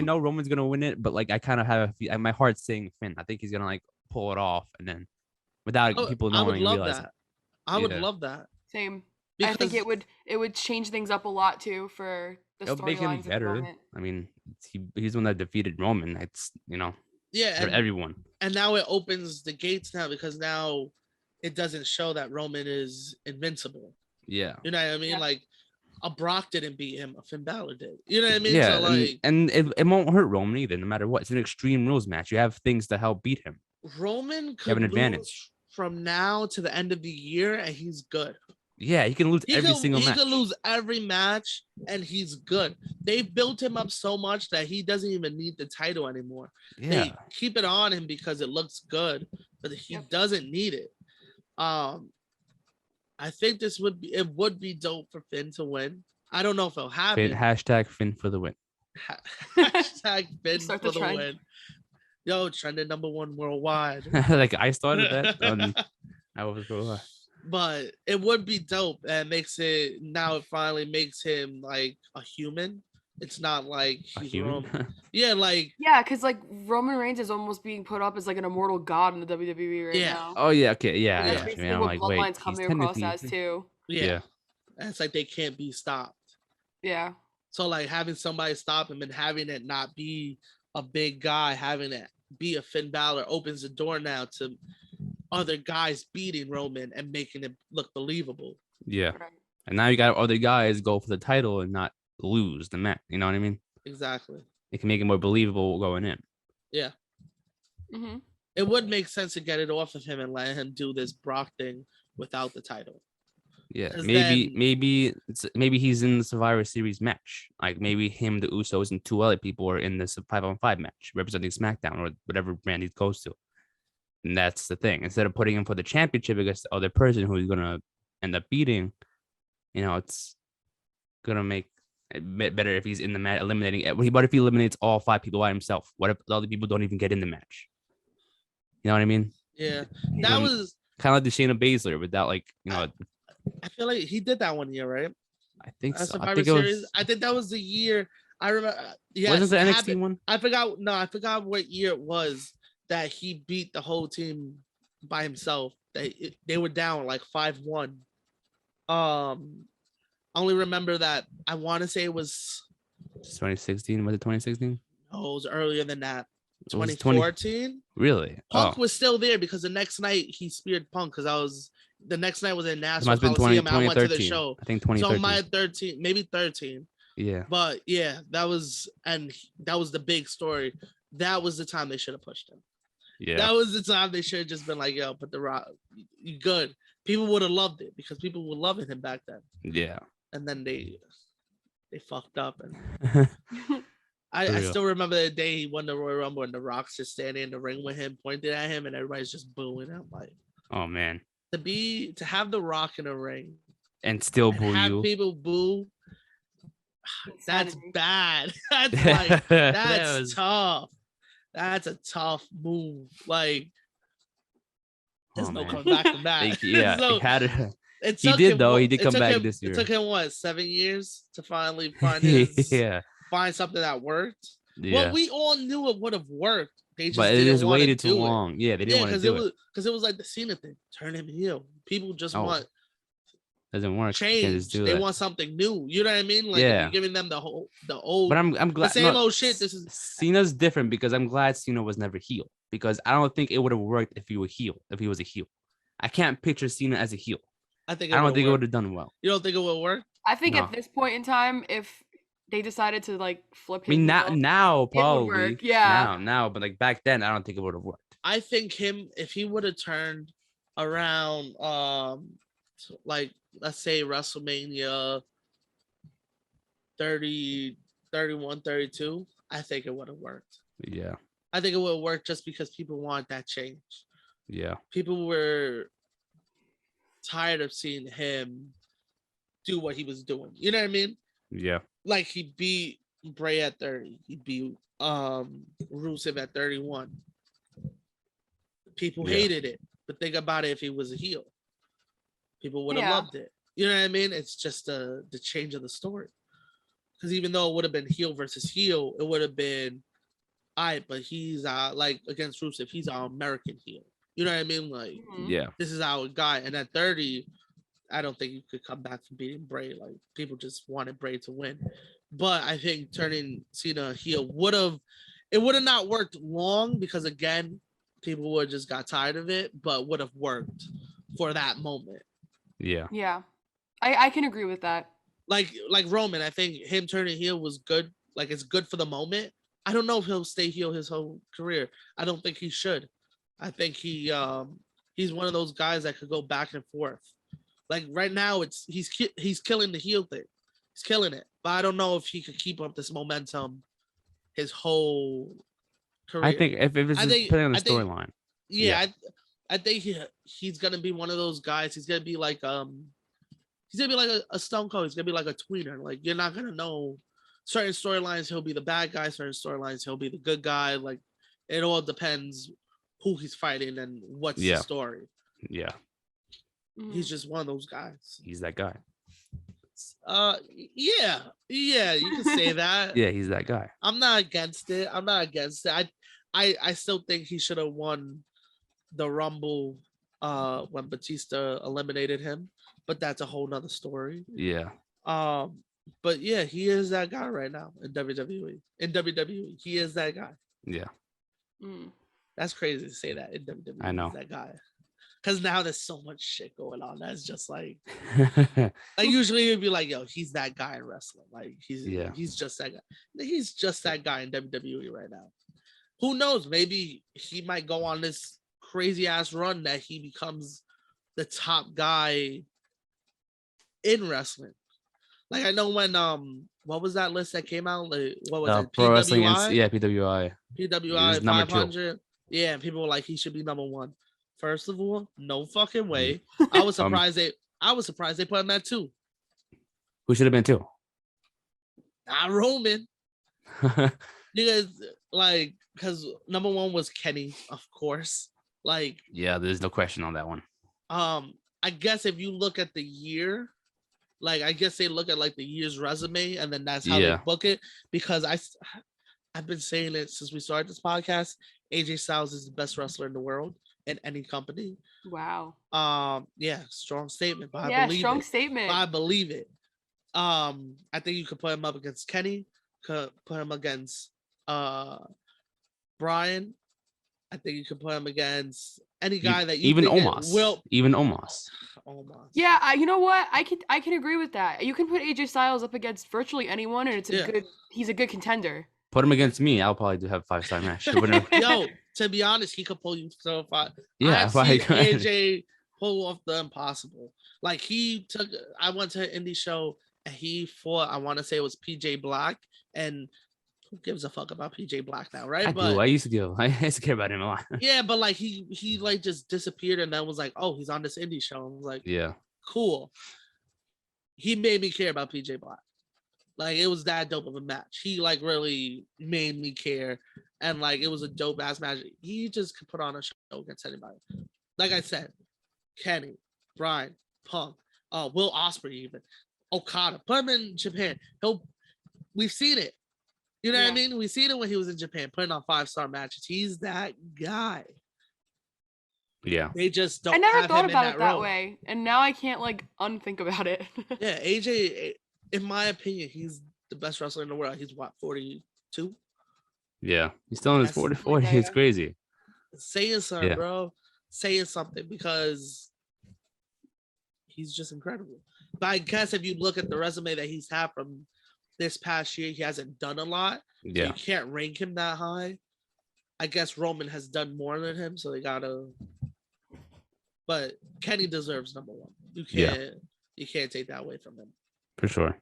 know Roman's gonna win it, but like I kind of have my heart's saying Finn. I think he's gonna like pull it off, and then without people knowing. I would love that. Same. Because I think it would change things up a lot too for the storylines. It'll make him better. I mean, he's the one that defeated Roman. It's for everyone. And now it opens the gates now, because now it doesn't show that Roman is invincible. Yeah. You know what I mean? Yeah. Like a Brock didn't beat him, a Finn Balor did. You know what I mean? Yeah. So like, and it won't hurt Roman either, no matter what. It's an Extreme Rules match. You have things to help beat him. Roman could have an advantage from now to the end of the year, and he's good. Yeah, he can lose every single match. He can lose every match, and he's good. They've built him up so much that he doesn't even need the title anymore. Yeah. They keep it on him because it looks good, but he doesn't need it. I think it would be dope for Finn to win. I don't know if it'll happen. Hashtag Finn for the win. Hashtag Finn Start for the the trend. win. Yo, trending #1 worldwide. Like I started that. I was cool. But it would be dope, and it finally makes him like a human. It's not like he's Roman. Yeah, like because like Roman Reigns is almost being put up as like an immortal god in the WWE right now. Oh yeah, okay, yeah. And that's basically what like, Bloodline's coming across as too. Yeah. It's like they can't be stopped. Yeah. So like having somebody stop him and having it not be a big guy, having it be a Finn Balor opens the door now to other guys beating Roman and making it look believable. Yeah. Right. And now you got other guys go for the title and not lose the match. You know what I mean? Exactly. It can make it more believable going in. Yeah. Mm-hmm. It would make sense to get it off of him and let him do this Brock thing without the title. Yeah, maybe he's in the Survivor Series match. Like maybe him, the Usos, and 2 other people are in this 5-on-5 match representing SmackDown or whatever brand he goes to. And that's the thing. Instead of putting him for the championship against the other person who he's gonna end up beating, it's gonna make it better if he's in the match eliminating. What if he eliminates all 5 people by himself? What if the other people don't even get in the match? You know what I mean? Yeah, that was kind of like the Shayna Baszler without I feel like he did that one year, right? I think so. I think that was the year. I remember. Yeah, wasn't the NXT one? I forgot. No, I forgot what year it was that he beat the whole team by himself. They were down like 5-1. I only remember that. I want to say it was 2016. Was it 2016? No, it was earlier than that. 2014. Really? Punk was still there because the next night he speared Punk because the next night was in Nassau Coliseum. 2013. I went to the show. I think 2013. So my 13, maybe 13. Yeah. But yeah, that was the big story. That was the time they should have pushed him. Yeah. That was the time they should have just been like, yo, put the Rock, you good. People would have loved it because people were loving him back then. Yeah. And then they fucked up. And I still remember the day he won the Royal Rumble and the Rock's just standing in the ring with him, pointed at him, and everybody's just booing. I'm like, oh man. To have the Rock in a ring and still boo have people boo, that's bad. That's tough. That's a tough move. Like there's no coming back from that. Yeah, so, he did though. He did come back this year. It took him what, 7 years to finally find his find something that worked. Yeah. Well, we all knew it would have worked. They just waited too long. Yeah, they didn't want to do it because it was like the Cena thing. Turn him heel. People just want doesn't work. Change. They want something new. You know what I mean? Like you're giving them the old. But I'm glad the same old shit. This is Cena's different because I'm glad Cena was never heel because I don't think it would have worked if he were heel. If he was a heel, I can't picture Cena as a heel. I don't think it would have done well. You don't think it would work? I think at this point in time, if they decided to like flip him. I mean, now probably. Yeah. Now, but like back then, I don't think it would have worked. I think if he would have turned around, like let's say WrestleMania 30, 31, 32, I think it would have worked. Yeah. I think it would work just because people want that change. Yeah. People were tired of seeing him do what he was doing. You know what I mean? Yeah. Like he beat Bray at 30. He beat Rusev at 31. People hated it. But think about it if he was a heel. People would have loved it. You know what I mean? It's just the change of the story. Because even though it would have been heel versus heel, it would have been, but he's like against Rusev, he's our American heel. You know what I mean? Like, this is our guy. And at 30, I don't think you could come back from beating Bray. Like, people just wanted Bray to win. But I think turning Cena heel would have not worked long because, again, people would have just got tired of it, but would have worked for that moment. Yeah. Yeah. I can agree with that. Like Roman, I think him turning heel was good. Like, it's good for the moment. I don't know if he'll stay heel his whole career. I don't think he should. I think he's one of those guys that could go back and forth. Like right now, he's killing the heel thing. He's killing it. But I don't know if he could keep up this momentum his whole career. I think if it's depending on the storyline. Yeah. I think he's gonna be one of those guys. He's gonna be like a Stone Cold. He's gonna be like a tweener. Like you're not gonna know certain storylines he'll be the bad guy, certain storylines he'll be the good guy. Like it all depends who he's fighting and what's the story. Yeah. He's just one of those guys. He's that guy. Yeah, you can say that. Yeah, he's that guy. I'm not against it. I still think he should have won the Rumble when Batista eliminated him, but that's a whole nother story. Yeah. But yeah, he is that guy right now in WWE. In WWE, he is that guy. Yeah. That's crazy to say that in WWE. I know. That guy. Because now there's so much shit going on. That's just like usually it'd be like, yo, he's that guy in wrestling. Like he's just that guy. He's just that guy in WWE right now. Who knows? Maybe he might go on this crazy ass run that he becomes the top guy in wrestling. Like I know when what was that list that came out? Like what was it? Pro Wrestling PWI? PWI 500. Yeah, and people were like he should be number one. First of all, no fucking way. I was surprised they put him at 2. Who should have been 2? Not Roman. Because number 1 was Kenny, of course. Like, yeah, there's no question on that one. I guess if you look at the year, like I guess they look at like the year's resume and then that's how they book it. Because I've been saying it since we started this podcast. AJ Styles is the best wrestler in the world. In any company. Wow. Yeah, strong statement. But I believe statement. But I believe it. I think you could put him up against Kenny. Could put him against Brian. I think you could put him against any guy that you even think Omos. Even Omos. Yeah, you know what? I can agree with that. You can put AJ Styles up against virtually anyone, and he's a good contender. Put him against me. I'll probably have 5-star match. Yo, to be honest, he could pull you so far. Yeah, I've seen AJ pull off the impossible. Like I went to an indie show and he fought. I want to say it was PJ Black, and who gives a fuck about PJ Black now, right? I used to care about him a lot. Yeah, but like he like just disappeared, and then was like, oh, he's on this indie show. I was like, yeah, cool. He made me care about PJ Black. Like it was that dope of a match. He like really made me care, and like it was a dope ass match. He just could put on a show against anybody. Like I said, Kenny, Brian, Punk, Will Ospreay, even Okada. Put him in Japan. We've seen it. You know what I mean? We've seen it when he was in Japan, putting on 5-star matches. He's that guy. Yeah. They just don't. I never thought about it that way, and now I can't like unthink about it. Yeah, AJ. In my opinion, he's the best wrestler in the world. He's what, 42? Yeah, he's still in his 40. It's crazy. Saying something, bro. Saying something because he's just incredible. But I guess if you look at the resume that he's had from this past year, he hasn't done a lot. Yeah. So you can't rank him that high. I guess Roman has done more than him, so they gotta. But Kenny deserves number 1. You can't take that away from him. For sure.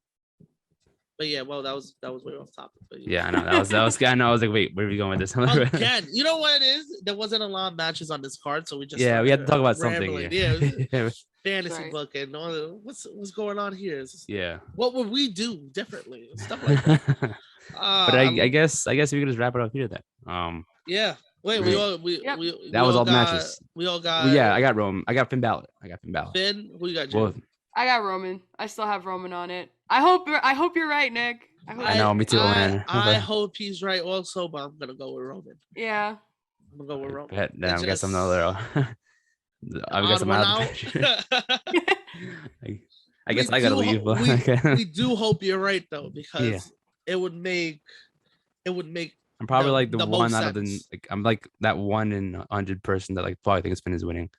But yeah, well, that was way off topic. But yeah, I know that was. I know. I was like, wait, where are we going with this? Again, you know what it is? There wasn't a lot of matches on this card, so we just we had to talk about rambling. something. Yeah, fantasy book and all. What's going on here? Yeah. What would we do differently? Stuff like that. But I guess we could just wrap it up here then. Yeah. Wait, that was all the matches. We all got. Well, yeah, I got Roman. I got Finn Balor. Finn, who you got? Jim? I got Roman. I still have Roman on it. I hope you're right, Nick. I know, me too, man. I hope he's right also, but I'm gonna go with Roman. Yeah. I'm gonna go with Roman. I guess I'm another. I guess I'm out. I guess I gotta leave. We do hope you're right though, because it would make. I'm probably like the one out of the. Like, I'm like that 1 in 100 person that like probably thinks Finn is winning,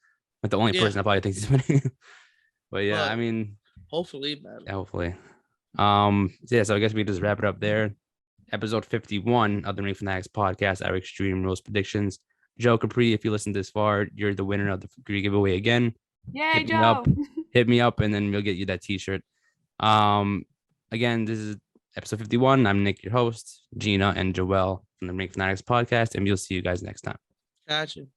like the only person that probably thinks he's winning. But yeah, I mean, hopefully, man. Yeah, hopefully. So I guess we just wrap it up there. Episode 51 of the Ring Fanatics Podcast, our Extreme Rules predictions. Joe Capri, if you listen this far, you're the winner of the free giveaway again. Yay, Joe! Hit me up, and then we'll get you that T-shirt. Again, this is episode 51. I'm Nick, your host, Gina and Joelle from the Ring Fanatics Podcast, and we'll see you guys next time. Gotcha.